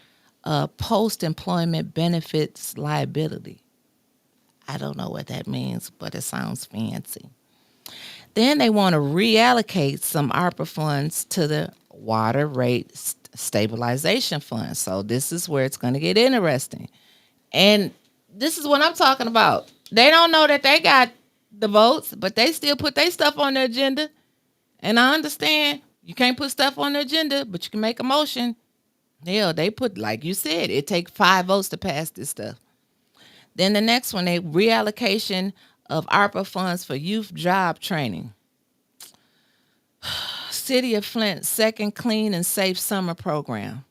post-employment benefits liability. I don't know what that means, but it sounds fancy. Then they want to reallocate some ARPA funds to the water rate stabilization fund. So this is where it's going to get interesting. And this is what I'm talking about. They don't know that they got the votes, but they still put their stuff on the agenda. And I understand you can't put stuff on the agenda, but you can make a motion. Hell, they put, like you said, it take 5 votes to pass this stuff. Then the next one, a reallocation of ARPA funds for youth job training. City of Flint second clean and safe summer program.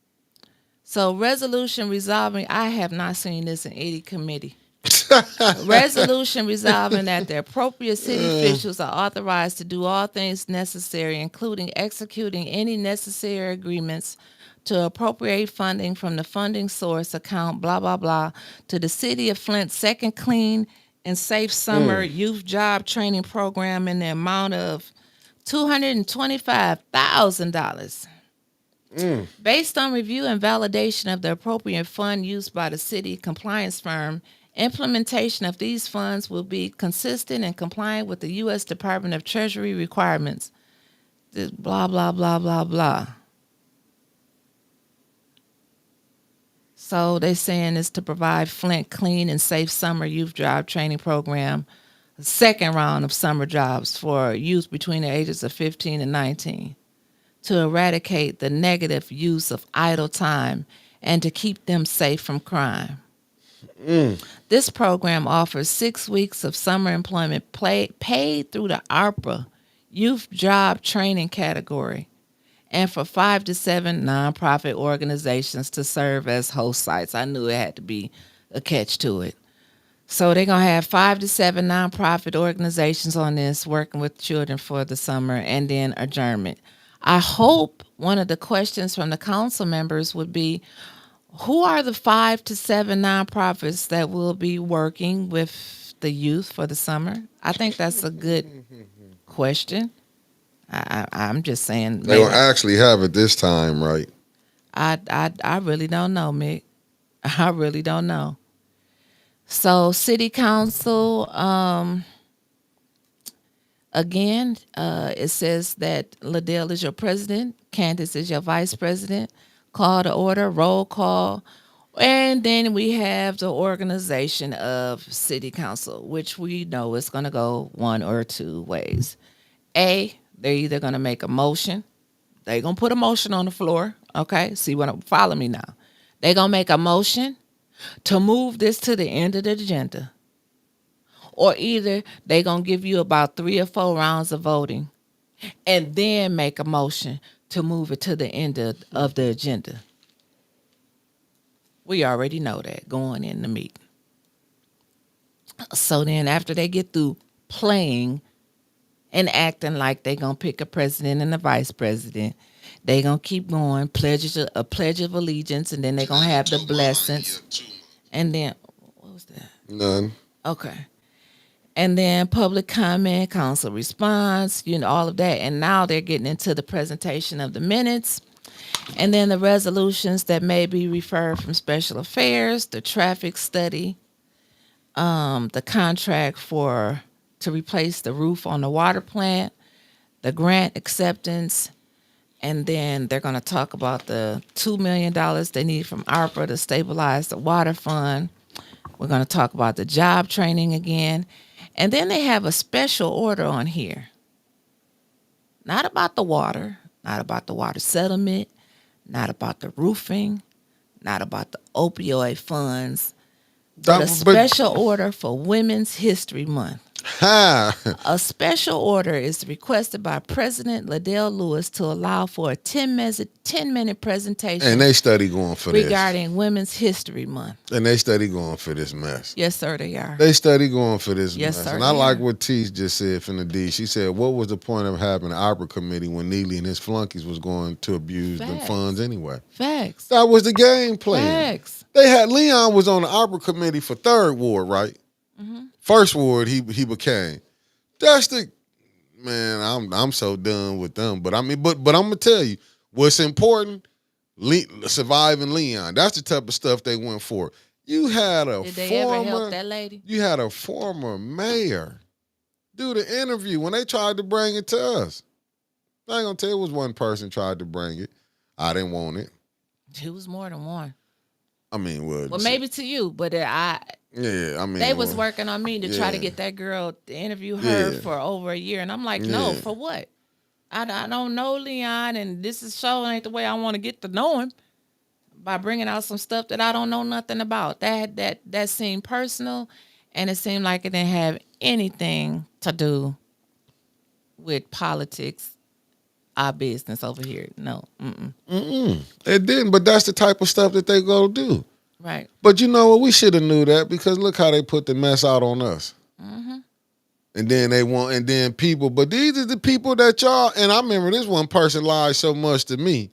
So resolution resolving, I have not seen this in any committee. Resolution resolving that the appropriate city officials are authorized to do all things necessary, including executing any necessary agreements to appropriate funding from the funding source account, blah, blah, blah, to the City of Flint second clean and safe summer youth job training program in the amount of $225,000. Based on review and validation of the appropriate fund used by the city compliance firm, implementation of these funds will be consistent and compliant with the U.S. Department of Treasury requirements. This blah, blah, blah, blah, blah. So they're saying it's to provide Flint clean and safe summer youth job training program, a second round of summer jobs for youth between the ages of 15 and 19, to eradicate the negative use of idle time and to keep them safe from crime. This program offers 6 weeks of summer employment paid through the ARPA youth job training category, and for 5 to 7 nonprofit organizations to serve as host sites. I knew it had to be a catch to it. So they're going to have 5 to 7 nonprofit organizations on this working with children for the summer, and then adjournment. I hope one of the questions from the council members would be, who are the 5 to 7 nonprofits that will be working with the youth for the summer? I think that's a good question. I'm just saying. They will actually have it this time, right? I really don't know, Mick. I really don't know. So city council, again, it says that Liddell is your president, Candace is your vice president. Call to order, roll call. And then we have the organization of city council, which we know is going to go one or two ways. A, they're either going to make a motion. They're going to put a motion on the floor. Okay, follow me now. They're going to make a motion to move this to the end of the agenda. Or either they're going to give you about 3 or 4 rounds of voting and then make a motion to move it to the end of the agenda. We already know that going in the meeting. So then after they get through playing and acting like they're going to pick a president and a vice president, they're going to keep going, a pledge of allegiance, and then they're going to have the blessings. And then, what was that? None. Okay. And then public comment, council response, all of that. And now they're getting into the presentation of the minutes. And then the resolutions that may be referred from special affairs, the traffic study, the contract to replace the roof on the water plant, the grant acceptance, and then they're going to talk about the $2 million they need from ARPA to stabilize the water fund. We're going to talk about the job training again. And then they have a special order on here. Not about the water, not about the water settlement, not about the roofing, not about the opioid funds, but a special order for Women's History Month. A special order is requested by President Liddell Lewis to allow for a 10-minute presentation. And they study going for this. Regarding Women's History Month. And they study going for this mess. Yes, sir, they are. They study going for this yes, mess. Sir, and I like what T just said from the D. She said, what was the point of having an opera committee when Neely and his flunkies was going to abuse them funds anyway? Facts. That was the game plan. Facts. They had Leon was on the opera committee for 3rd Ward, right? Mm-hmm. 1st Ward he became. That's the man. I'm so done with them. But I mean, but I'm gonna tell you what's important. Surviving Leon. That's the type of stuff they went for. You had a Did they ever help that lady? You had a former mayor do the interview when they tried to bring it to us. I ain't gonna tell you it was one person tried to bring it. I didn't want it. It was more than one. I mean, Well, maybe to you, but yeah, I mean, they was working on me to try to yeah, get that girl to interview her yeah, for over a year, and I'm like, no, yeah. for what? I don't know Leon, and this is show ain't the way I want to get to know him by bringing out some stuff that I don't know nothing about. That seemed personal, and it seemed like it didn't have anything to do with politics, our business over here. No, It didn't, but that's the type of stuff that they go do. right. But you know what? We should have knew that because look how they put the mess out on us. And then and then people, but these are the people that y'all, and I remember this one person lied so much to me.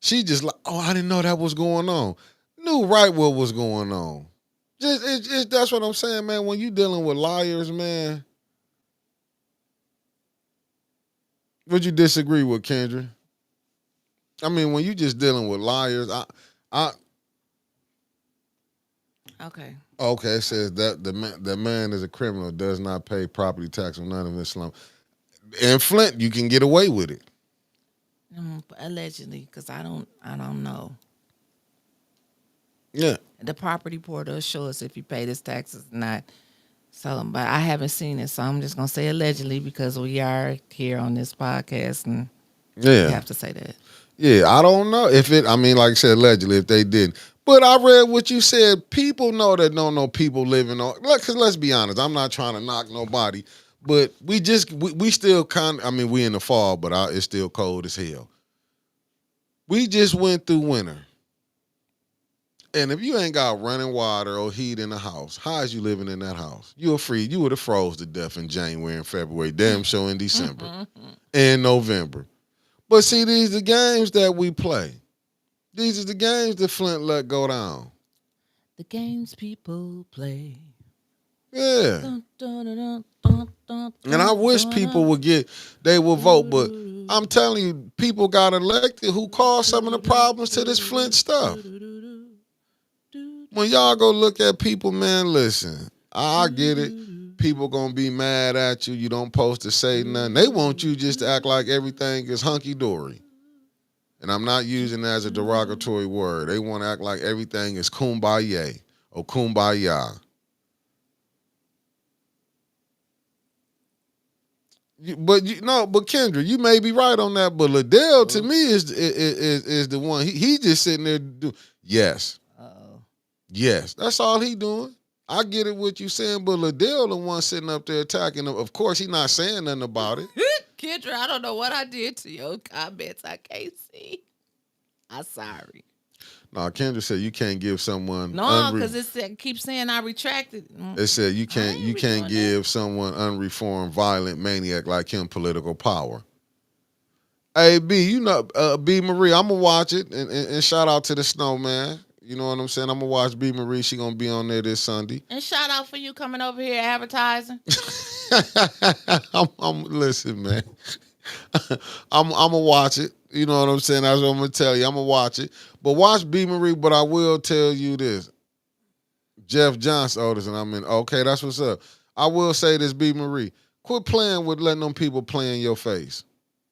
She just like, oh, I didn't know that was going on. Knew right what was going on. That's what I'm saying, man. When you dealing with liars, man, would you disagree with Kendra? I mean, when you just dealing with liars, I Okay. okay, it says that the man is a criminal, does not pay property tax on none of his slum. In Flint, you can get away with it. Allegedly, because I don't know. Yeah. The property portal will show us if you pay this taxes or not. So, but I haven't seen it, so I'm just gonna say allegedly because we are here on this podcast, and Yeah. we have to say that. Yeah, I don't know if it. I mean, like I said, allegedly, if they didn't. But I read what you said. People know that don't know people living on. Because let's be honest, I'm not trying to knock nobody, but we still kind of. I mean, we in the fall, but it's still cold as hell. We just went through winter, and if you ain't got running water or heat in the house, how is you living in that house? You would have froze to death in January and February. Damn sure in December and November. But see, these are the games that we play. These are the games that Flint let go down. The games people play. Yeah. Dun, dun, dun, dun, dun, And I wish people would they would vote, but I'm telling you, people got elected who caused some of the problems to this Flint stuff. When y'all go look at people, man, listen, I get it. People gonna be mad at you. You don't supposed to say nothing. They want you just to act like everything is hunky-dory. And I'm not using that as a derogatory word. They want to act like everything is kumbaya or kumbaya. But Kendra, you may be right on that. But Liddell to me is the one. He just sitting there yes. Yes. That's all he doing. I get it what you saying, but Liddell the one sitting up there attacking him. Of course, he not saying nothing about it. Kendra, I don't know what I did to your comments. I can't see. I'm sorry. No, Kendra said you can't give someone no, because it keeps saying I retracted. It said you can't give someone unreformed, violent maniac like him political power. Hey B, you know B Marie, I'm gonna watch it and shout out to the Snowman. You know what I'm saying? I'm gonna watch B Marie. She gonna be on there this Sunday. And shout out for you coming over here advertising. I'm listen, man. I'm gonna watch it. You know what I'm saying? That's what I'm gonna tell you. I'm gonna watch it. But watch B Marie. But I will tell you this. Jeff Johnson, Otis, and I'm in. Okay, that's what's up. I will say this, B Marie. Quit playing with letting them people play in your face.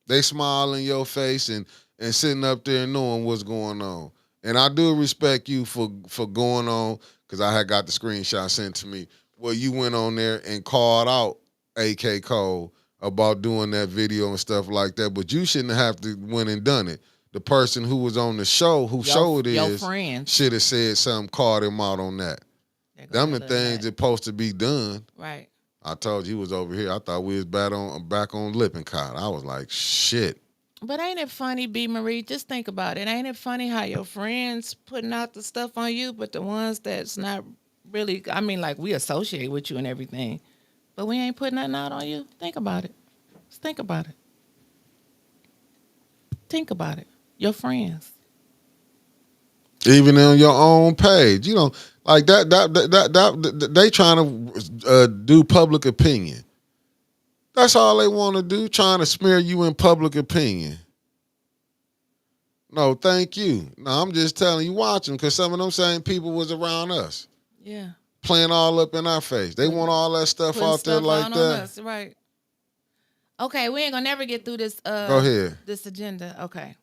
They smile in your face and sitting up there knowing what's going on. And I do respect you for going on, because I had got the screenshot sent to me where you went on there and called out AK Cole about doing that video and stuff like that. But you shouldn't have to went and done it. The person who was on the show, show it is, should have said something, called him out on that. Them the things that supposed to be done. Right. I told you he was over here. I thought we was back on Lippincott. I was like, shit. But ain't it funny, B. Marie? Just think about it. Ain't it funny how your friends putting out the stuff on you, but the ones that's not really, I mean, like we associate with you and everything, but we ain't putting nothing out on you? Think about it. Just think about it. Think about it. Your friends. Even on your own page, you know, like that they trying to do public opinion. That's all they want to do, trying to smear you in public opinion. No, thank you. No, I'm just telling you, watch them, because some of them same people was around us. Yeah. Playing all up in our face. They want all that stuff out there like that. On us, right. Okay, we ain't gonna never get through this. Go ahead. This agenda. Okay.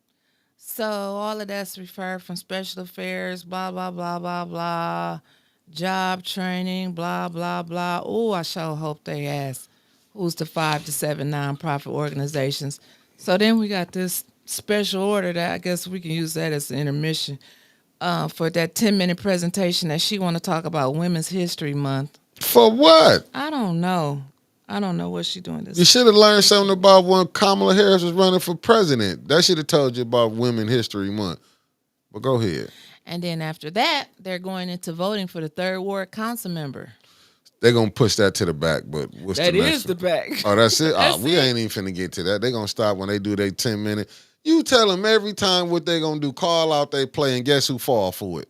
So all of that's referred from special affairs, blah blah blah blah blah, job training, blah blah blah. Oh, I sure hope they ask who's the 5 to 7 nonprofit organizations. So then we got this special order that I guess we can use that as an intermission for that 10-minute presentation that she want to talk about Women's History Month. For what? I don't know. I don't know what she doing You this. should have learned something about when Kamala Harris was running for president. That should have told you about Women History Month. But go ahead. And then after that, they're going into voting for the third ward council member. They're going to push that to the back, but what's That the next is the one? back. Oh, that's it? That's We it. ain't even finna get to that. They're going to stop when they do their 10-minute. You tell them every time what they going to do, call out they play, and guess who fall for it?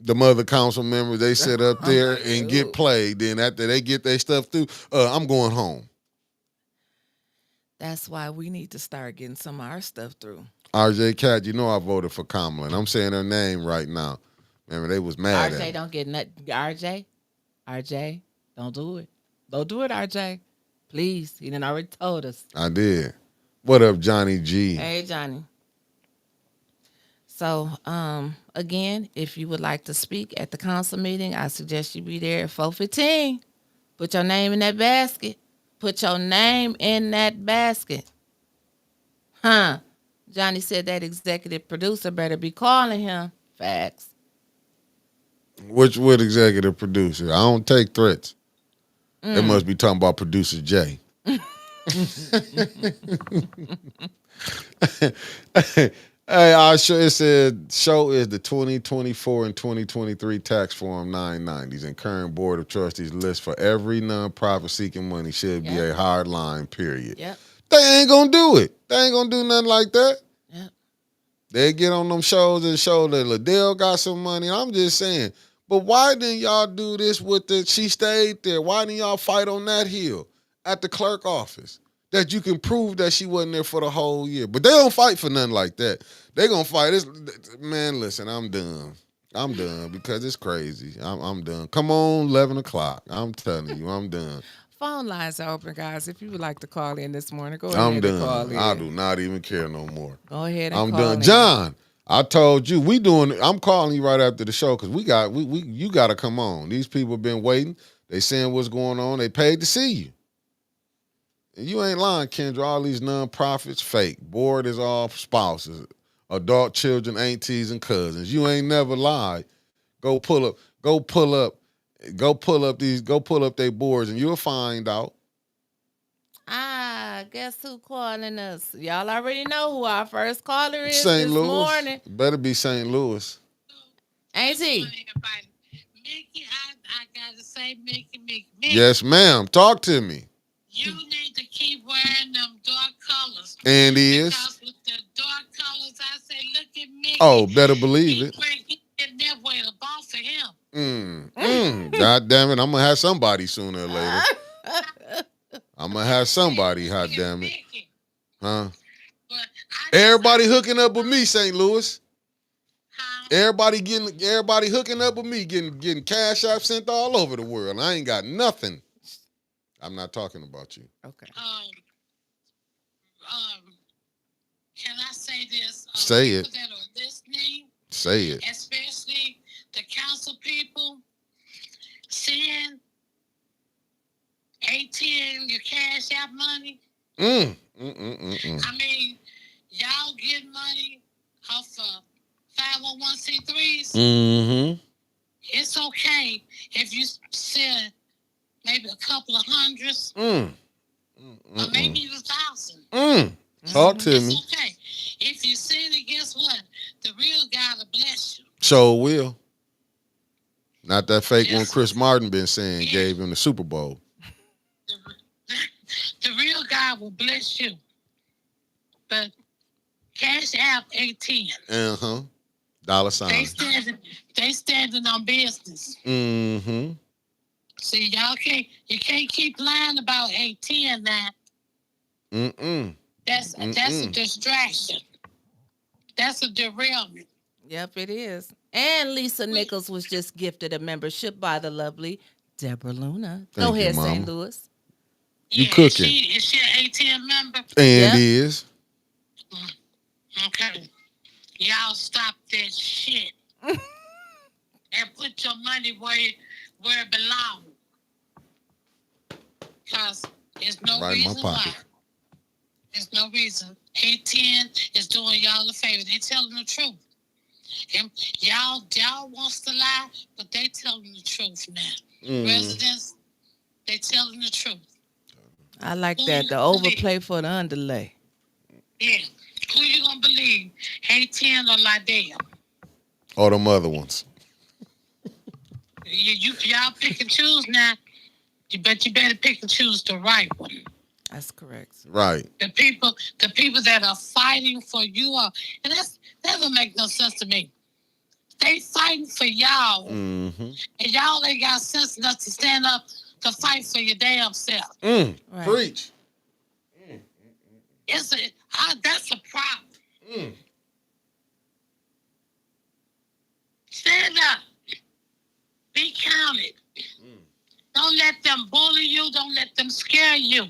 The mother council members, they sit up there and get played. Then after they get their stuff through, I'm going home. That's why we need to start getting some of our stuff through. RJ Cat, you know I voted for Kamala, and I'm saying her name right now. Remember, they was mad at RJ her. don't get nothing. RJ, don't do it. Don't do it, RJ. Please. He done already told us. I did. What up, Johnny G? Hey, Johnny. So, again, if you would like to speak at the council meeting, I suggest you be there at 4:15. Put your name in that basket. Put your name in that basket. Huh. Johnny said that executive producer better be calling him. Facts. Which executive producer? I don't take threats. They must be talking about producer Jay. Hey, it said show is the 2024 and 2023 tax form 990s and current board of trustees list for every nonprofit seeking money should be a hard line, period. Yep. They ain't gonna do it. They ain't gonna do nothing like that. Yep. They get on them shows and show that Liddell got some money. I'm just saying, but why didn't y'all do this with she stayed there? Why didn't y'all fight on that hill at the clerk office? That you can prove that she wasn't there for the whole year. But they don't fight for nothing like that. They gonna fight this. Man, listen, I'm done. I'm done because it's crazy. I'm done. Come on, 11 o'clock. I'm telling you, I'm done. Phone lines are open, guys. If you would like to call in this morning, go ahead I'm and call done. in. I do not even care no more. Go ahead and I'm call done. in. John, I told you I'm calling you right after the show because you gotta come on. These people been waiting. They saying what's going on. They paid to see you. And you ain't lying, Kendra. All these nonprofits fake. Board is all spouses, adult children, aunties, and cousins. You ain't never lied. Go pull up their boards and you'll find out. Guess who calling us? Y'all already know who our first caller is St. this Louis. morning. Better be St. Louis. Ain't he? Mickey, I gotta say, Mickey. Yes, ma'am. Talk to me. You need to keep wearing them dark colors. And is. Because with the dark colors, I say, look at Mickey. Oh, better believe it. He getting that way, the boss of him. God damn it. I'm going to have somebody sooner or later. I'm going to have somebody, hot damn it. Mickey. Huh? But Everybody hooking up with me, St. Louis. Huh? Everybody hooking up with me, getting cash app sent all over the world. I ain't got nothing. I'm not talking about you. Okay. Can I say this? Say people it. that are listening, Say it. especially the council people, send ATM your cash out money. I mean, y'all get money off of 501c3s. Mm-hmm. It's okay if you send maybe a couple of hundreds, or maybe even 1,000. Talk to me. It's okay. If you sin it, guess what? The real God will bless you. So will. Not that fake one Yes. Chris Martin been saying gave him the Super Bowl. The real God will bless you. But Cash App ATM. Uh-huh. Dollar sign. They standing on business. Mm-hmm. See, you can't keep lying about ATM now. That's a distraction. That's a derailment. Yep, it is. And Lisa Nichols was just gifted a membership by the lovely Deborah Luna. Thank Go you, ahead, Mama. St. Louis. You Yeah, cooking. is she an ATM member? And Yeah. is. Okay. Y'all stop that shit and put your money where it belongs. Because there's no Right in my reason why. pocket. There's no reason. A10 is doing y'all a favor. They telling the truth. And y'all wants to lie, but they telling the truth now. Residents, they telling the truth. I like Who that. you The gonna believe? overplay for the underlay. Yeah. Who you gonna believe? A10 or Lydell? Or them other ones. Y'all pick and choose now. You better pick and choose the right one. That's correct. Right. The people that are fighting for you all, and that doesn't make no sense to me. They fighting for y'all, and y'all ain't got sense enough to stand up to fight for your damn self. Right. Preach. That's a problem. Stand up. Be counted. Don't let them bully you. Don't let them scare you.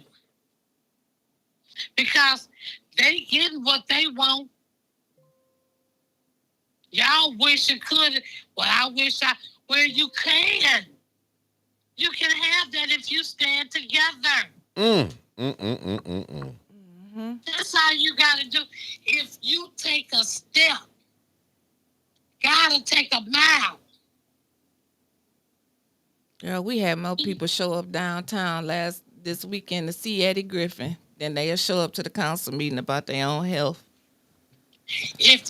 Because they getting what they want. Y'all wish you could. Well, where you can. You can have that if you stand together. That's all you got to do. If you take a step, gotta take a mile. Girl, we had more people show up downtown this weekend to see Eddie Griffin than they'll show up to the council meeting about their own health. If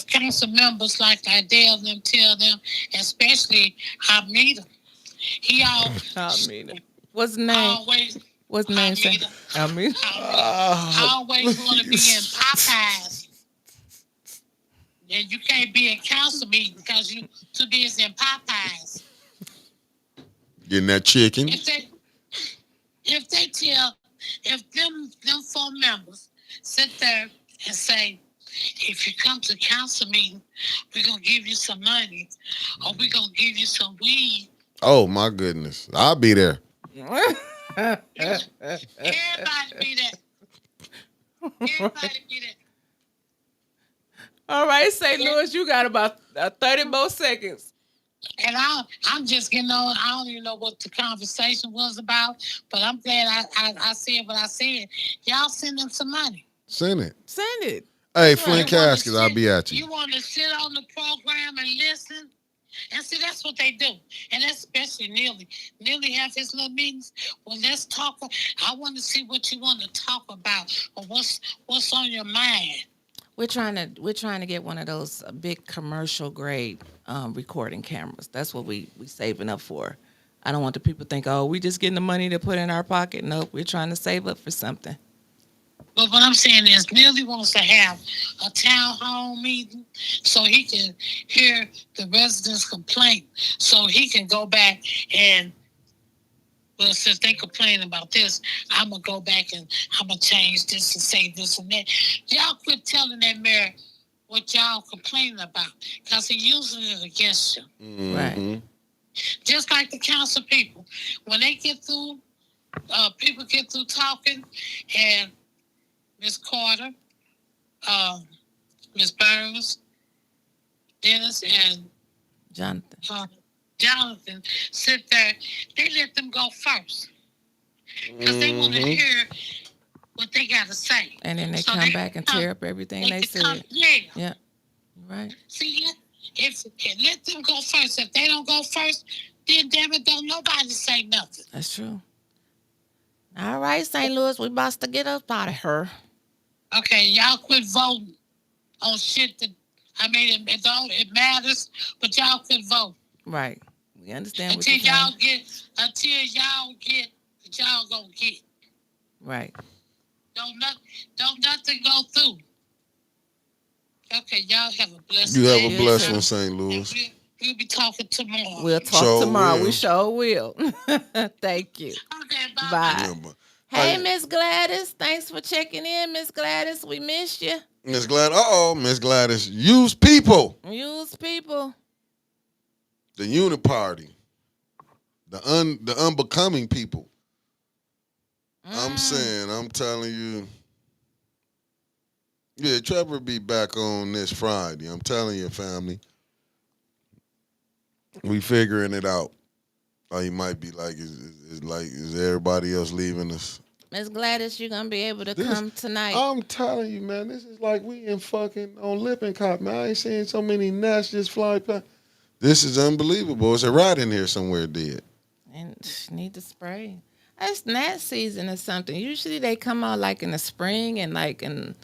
council members like Idell and them tell them, especially Hamida, he What's his name? always What's his name? Hamida, always want to be in Popeyes. And you can't be in council meeting because you too busy in Popeyes. Getting that chicken. If them 4 members sit there and say, if you come to council meeting, we're gonna give you some money, or we're gonna give you some weed. Oh my goodness. I'll be there. Everybody be there. Everybody be there. All right, St. Louis, you got about 30 more seconds. And I'm just getting on. I don't even know what the conversation was about, but I'm glad I said what I said. Y'all send them some money. Send it. Send it. Hey, Flint Caskets, I'll be at you. You want to sit on the program and listen? And see, that's what they do. And especially Neely. Neely have his little meetings. Well, let's talk. I want to see what you want to talk about or what's on your mind. We're trying to get one of those big commercial grade recording cameras. That's what we saving up for. I don't want the people to think, oh, we just getting the money to put in our pocket. Nope, we're trying to save up for something. But what I'm saying is Neely wants to have a town hall meeting so he can hear the residents' complaint, so he can go back and, well, since they complain about this, I'm going to go back and I'm going to change this and say this and that. Y'all quit telling that mayor what y'all complaining about, because he's using it against you. Right. Just like the council people. When they get through, people get through talking, and Miss Carter, Miss Burns, Dennis, and Jonathan sit there. They let them go first because they want to hear what they got to say. And then they come back and tear up everything they said. Yeah. Right. See, if let them go first. If they don't go first, then damn it, don't nobody say nothing. That's true. All right, St. Louis, we about to get up out of here. Okay, y'all quit voting on shit that, I mean, it matters, but y'all quit vote. Right. We understand until what you're y'all saying. get what y'all gonna get. Right. Don't nothing go through. Okay, y'all have a blessed day. You have a blessed one, St. Louis. We'll be talking tomorrow. We'll talk tomorrow. We sure will. Thank you. Okay, bye. Bye. Yeah, Hey, Miss Gladys. Thanks for checking in, Miss Gladys. We missed you. Miss Gladys. Miss Gladys. Use people. Use people. The unit party. The unbecoming people. I'm saying, I'm telling you. Yeah, Trevor be back on this Friday. I'm telling you, family. We figuring it out. Or he might be like, is everybody else leaving us? Miss Gladys, you're gonna be able to This, come tonight. I'm telling you, man, this is like we in fucking on Lippincott, man. I ain't seen so many gnats just fly past. This is unbelievable. It's a rat in here somewhere dead. And need to spray. That's gnat season or something. Usually they come out like in the spring and like in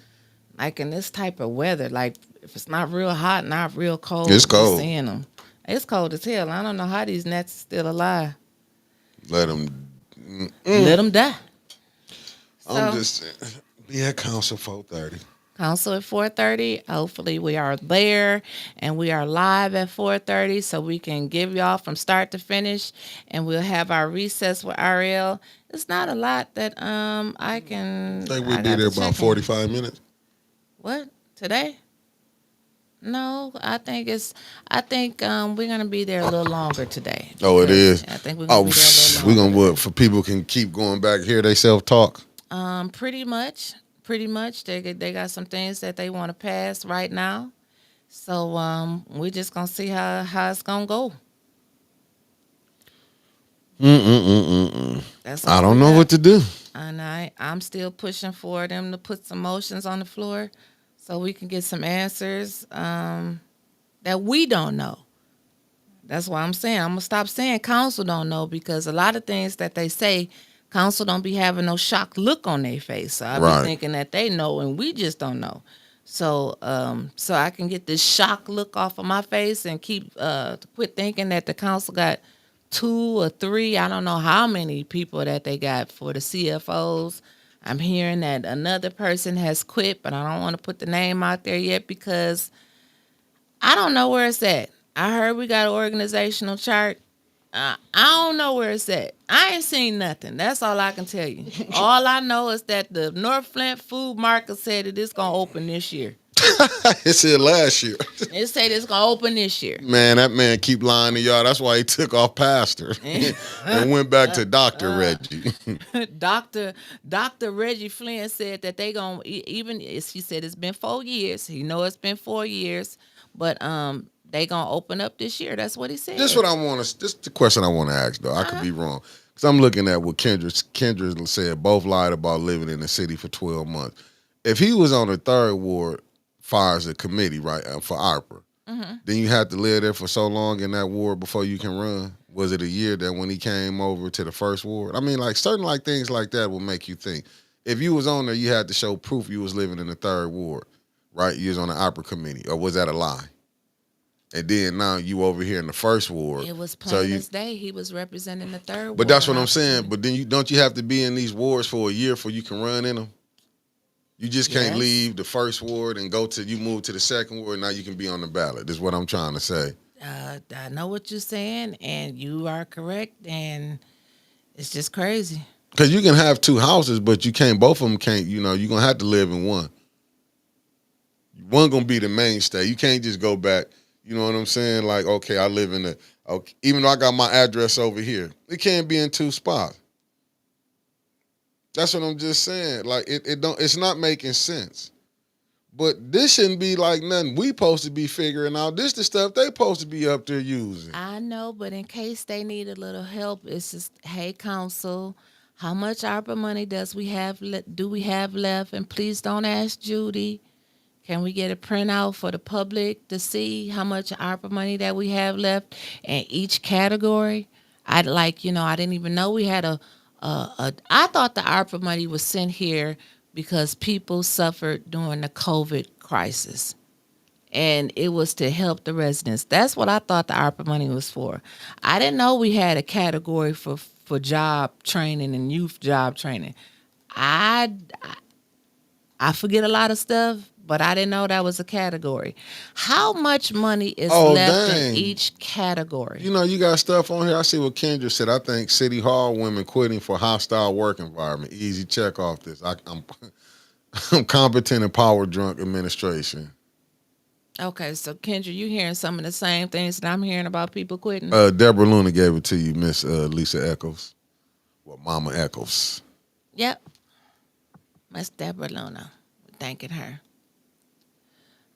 this type of weather. Like if it's not real hot, not real cold, It's you're cold. seeing them. It's cold as hell. I don't know how these gnats are still alive. Let them. Let them die. I'm So, just saying, be at council 4:30. council at 4:30. Hopefully we are there and we are live at 4:30 so we can give y'all from start to finish and we'll have our recess with RL. It's not a lot that I can I think we'll I be got there to about check in. 45 minutes. What? Today? No, I think we're gonna be there a little longer today. Oh, it because is. I think we're gonna be there a little We longer. gonna what for people can keep going back here. They self talk. Pretty much. They got some things that they want to pass right now. So we're just gonna see how it's gonna go. That's I all don't we know got. what to do. And I'm still pushing for them to put some motions on the floor so we can get some answers that we don't know. That's why I'm saying I'm gonna stop saying council don't know because a lot of things that they say, council don't be having no shocked look on their face. So I be Right. thinking that they know and we just don't know. So so I can get this shocked look off of my face and quit thinking that the council got 2 or 3. I don't know how many people that they got for the CFOs. I'm hearing that another person has quit, but I don't want to put the name out there yet because I don't know where it's at. I heard we got an organizational chart. I don't know where it's at. I ain't seen nothing. That's all I can tell you. All I know is that the North Flint Food Market said that it's going to open this year. It's here last year. It said it's going to open this year. Man, that man keep lying to y'all. That's why he took off pastor and went back to Dr. Reggie. Dr. Reggie Flint said that they going to, even, he said it's been 4 years. He know it's been 4 years, but they going to open up this year. That's what he said. This is the question I want to ask though. I could be wrong. Because I'm looking at what Kendra said, both lied about living in the city for 12 months. If he was on the third ward, fires a committee, right, for ARPA, then you had to live there for so long in that ward before you can run. Was it a year that when he came over to the first ward? I mean, like certain like things like that will make you think. If you was on there, you had to show proof you was living in the third ward, right? You was on the ARPA committee, or was that a lie? And then now you over here in the first ward. It was plain as day. He was representing the third ward. But that's what I'm saying. But then don't you have to be in these wards for a year before you can run in them? You just can't leave the first ward and you move to the second ward. Now you can be on the ballot. That's what I'm trying to say. I know what you're saying, and you are correct, and it's just crazy. Because you can have 2 houses, but both of them can't, you're going to have to live in one. One going to be the mainstay. You can't just go back, you know what I'm saying? Like, okay, I live in even though I got my address over here, it can't be in 2 spots. That's what I'm just saying. Like it's not making sense. But this shouldn't be like nothing we supposed to be figuring out. This the stuff they supposed to be up there using. I know, but in case they need a little help, it's just, hey, council, how much ARPA money do we have left? And please don't ask Judy. Can we get a printout for the public to see how much ARPA money that we have left in each category? I didn't even know we had I thought the ARPA money was sent here because people suffered during the COVID crisis. And it was to help the residents. That's what I thought the ARPA money was for. I didn't know we had a category for job training and youth job training. I forget a lot of stuff, but I didn't know that was a category. How much money is left in each category? You know, you got stuff on here. I see what Kendra said. I think City Hall women quitting for hostile work environment. Easy check off this. I'm competent in power drunk administration. Okay, so Kendra, you hearing some of the same things that I'm hearing about people quitting? Deborah Luna gave it to you, Miss Lisa Eccles. Well, Mama Eccles. Yep. Miss Deborah Luna. Thanking her.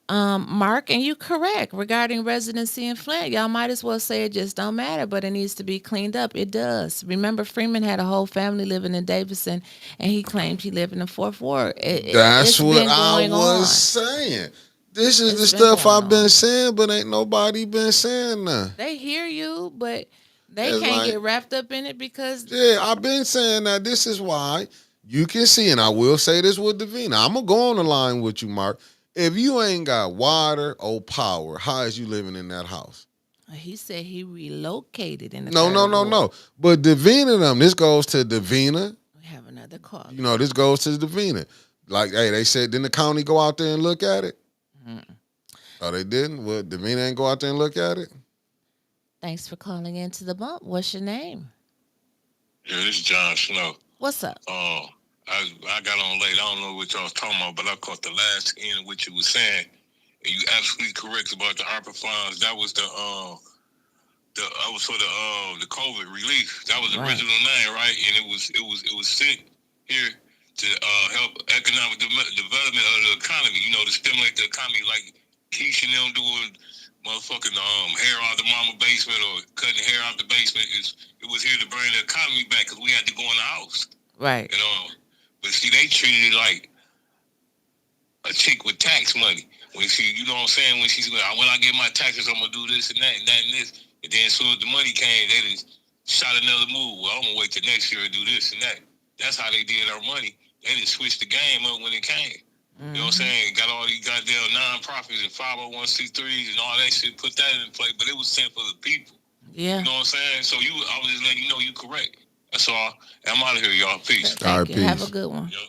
Mark, and you correct regarding residency in Flint. Y'all might as well say it just don't matter, but it needs to be cleaned up. It does. Remember, Freeman had a whole family living in Davidson, and he claimed he lived in the Fourth Ward. That's It's what been I going was on. saying. This is the It's been stuff going I've been on. saying, but ain't nobody been saying nothing. They hear you, but they It's can't like, get wrapped up in it because yeah, I've been saying that. This is why you can see, and I will say this with Davina. I'm gonna go on the line with you, Mark. If you ain't got water or power, how is you living in that house? he said he relocated in the No, no, third no, ward. no. But Davina, them. This goes to Davina. We have another You caller. know, this goes to Davina. Like, hey, they said, didn't the county go out there and look at it? Mm. Oh, they didn't. Well, Davina ain't go out there and look at it. Thanks for calling into the bump. What's your name? Yeah, this is John Snow. What's up? I got on late. I don't know what y'all was talking about, but I caught the last end of what you was saying. And you absolutely correct about the ARPA funds. That was was for the COVID relief. That was the Right. original name, right? And it was sent here to help economic development of the economy. You know, to stimulate the economy, like Keisha and them doing motherfucking hair out the mama basement or cutting hair out the basement. It was here to bring the economy back because we had to go in the house. Right. You know, but see, they treated it like a chick with tax money. When she, you know what I'm saying? When she's like, when I get my taxes, I'm gonna do this and that and that and this. And then as soon as the money came, they just shot another move. Well, I'm gonna wait till next year and do this and that. That's how they did our money. They just switched the game up when it came. You know what I'm saying? Got all these goddamn non-profits and 501c3s and all that shit, put that in play, but it was sent for the people. Yeah. You know what I'm saying? So I was just letting you know you correct. That's all. I'm out of here, y'all. Peace. All right, Thank you. Have peace. a good one. Yup.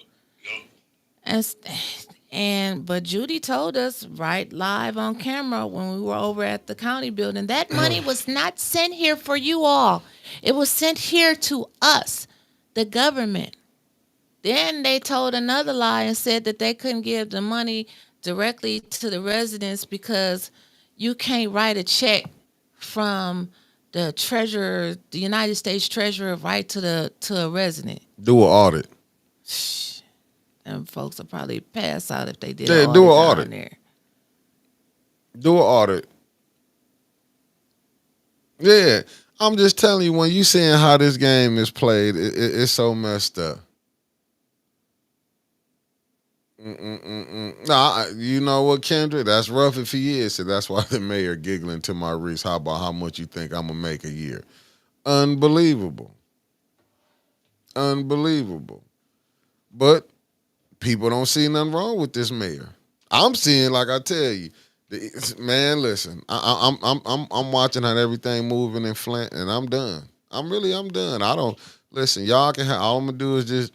But Judy told us right live on camera when we were over at the county building that money was not sent here for you all. It was sent here to us, the government. Then they told another lie and said that they couldn't give the money directly to the residents because you can't write a check from the treasurer, the United States treasurer, right to a resident. Do an audit. And folks will probably pass out if they did Yeah, an do an audit audit. down there. Do an audit. Yeah, I'm just telling you, when you seeing how this game is played, it's so messed up. Nah, you know what, Kendra? That's rough if he is. So that's why the mayor giggling to Maurice. How about how much you think I'm gonna make a year? Unbelievable. Unbelievable. But people don't see nothing wrong with this mayor. I'm seeing, like I tell you, man. Listen, I'm watching how everything moving in Flint, and I'm done. I'm done. I don't listen. Y'all can have all I'm gonna do is just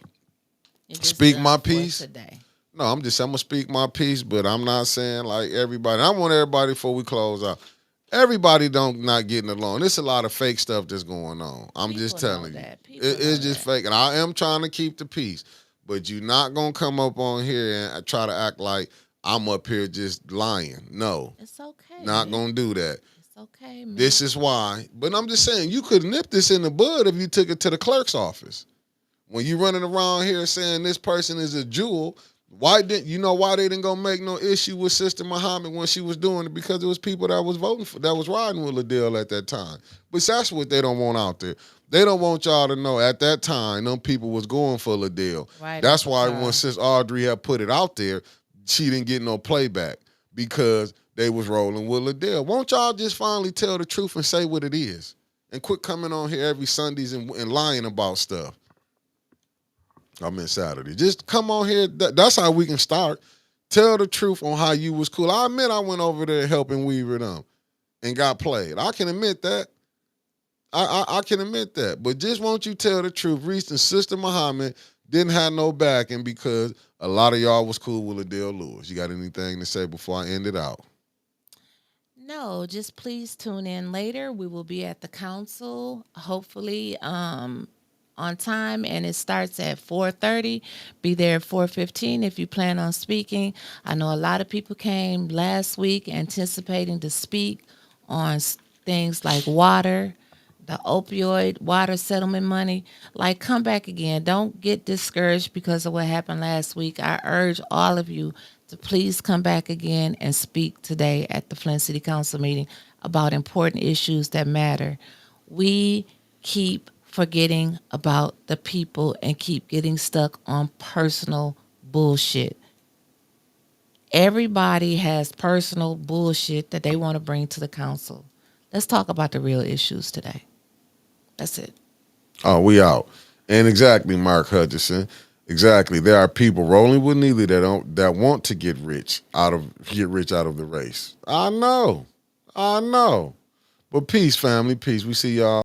You're just speak done my for piece. today. No, I'm gonna speak my piece, but I'm not saying like everybody. I want everybody before we close out. Everybody don't not getting along. There's a lot of fake stuff that's going on. I'm just People know telling you, that. People it's know just that. fake, and I am trying to keep the peace. But you're not gonna come up on here and try to act like I'm up here just lying. No, It's okay. not gonna do that. It's okay, man. This is why. But I'm just saying, you could nip this in the bud if you took it to the clerk's office. When you running around here saying this person is a jewel, why didn't you know why they didn't go make no issue with Sister Muhammad when she was doing it? Because it was people that was voting for, that was riding with Liddell at that time. But that's what they don't want out there. They don't want y'all to know at that time them people was going for Liddell. Right. That's why when Sis Audrey had put it out there, she didn't get no playback because they was rolling with Liddell. Won't y'all just finally tell the truth and say what it is? And quit coming on here every Sundays and lying about stuff. I mean Saturday. Just come on here. That's how we can start. Tell the truth on how you was cool. I admit I went over there helping Weaver them and got played. I can admit that. I can admit that. But just won't you tell the truth? Reese and Sister Muhammad didn't have no backing because a lot of y'all was cool with Adele Lewis. You got anything to say before I end it out? No, just please tune in later. We will be at the council, hopefully on time, and it starts at 4:30. Be there at 4:15 if you plan on speaking. I know a lot of people came last week anticipating to speak on things like water, the opioid water settlement money. Like, come back again. Don't get discouraged because of what happened last week. I urge all of you to please come back again and speak today at the Flint City Council meeting about important issues that matter. We keep forgetting about the people and keep getting stuck on personal bullshit. Everybody has personal bullshit that they want to bring to the council. Let's talk about the real issues today. That's it. Oh, we out. And exactly, Mark Hutchinson. Exactly. There are people rolling with Neely that want to get rich out of the race. I know. But peace, family. Peace. We see y'all.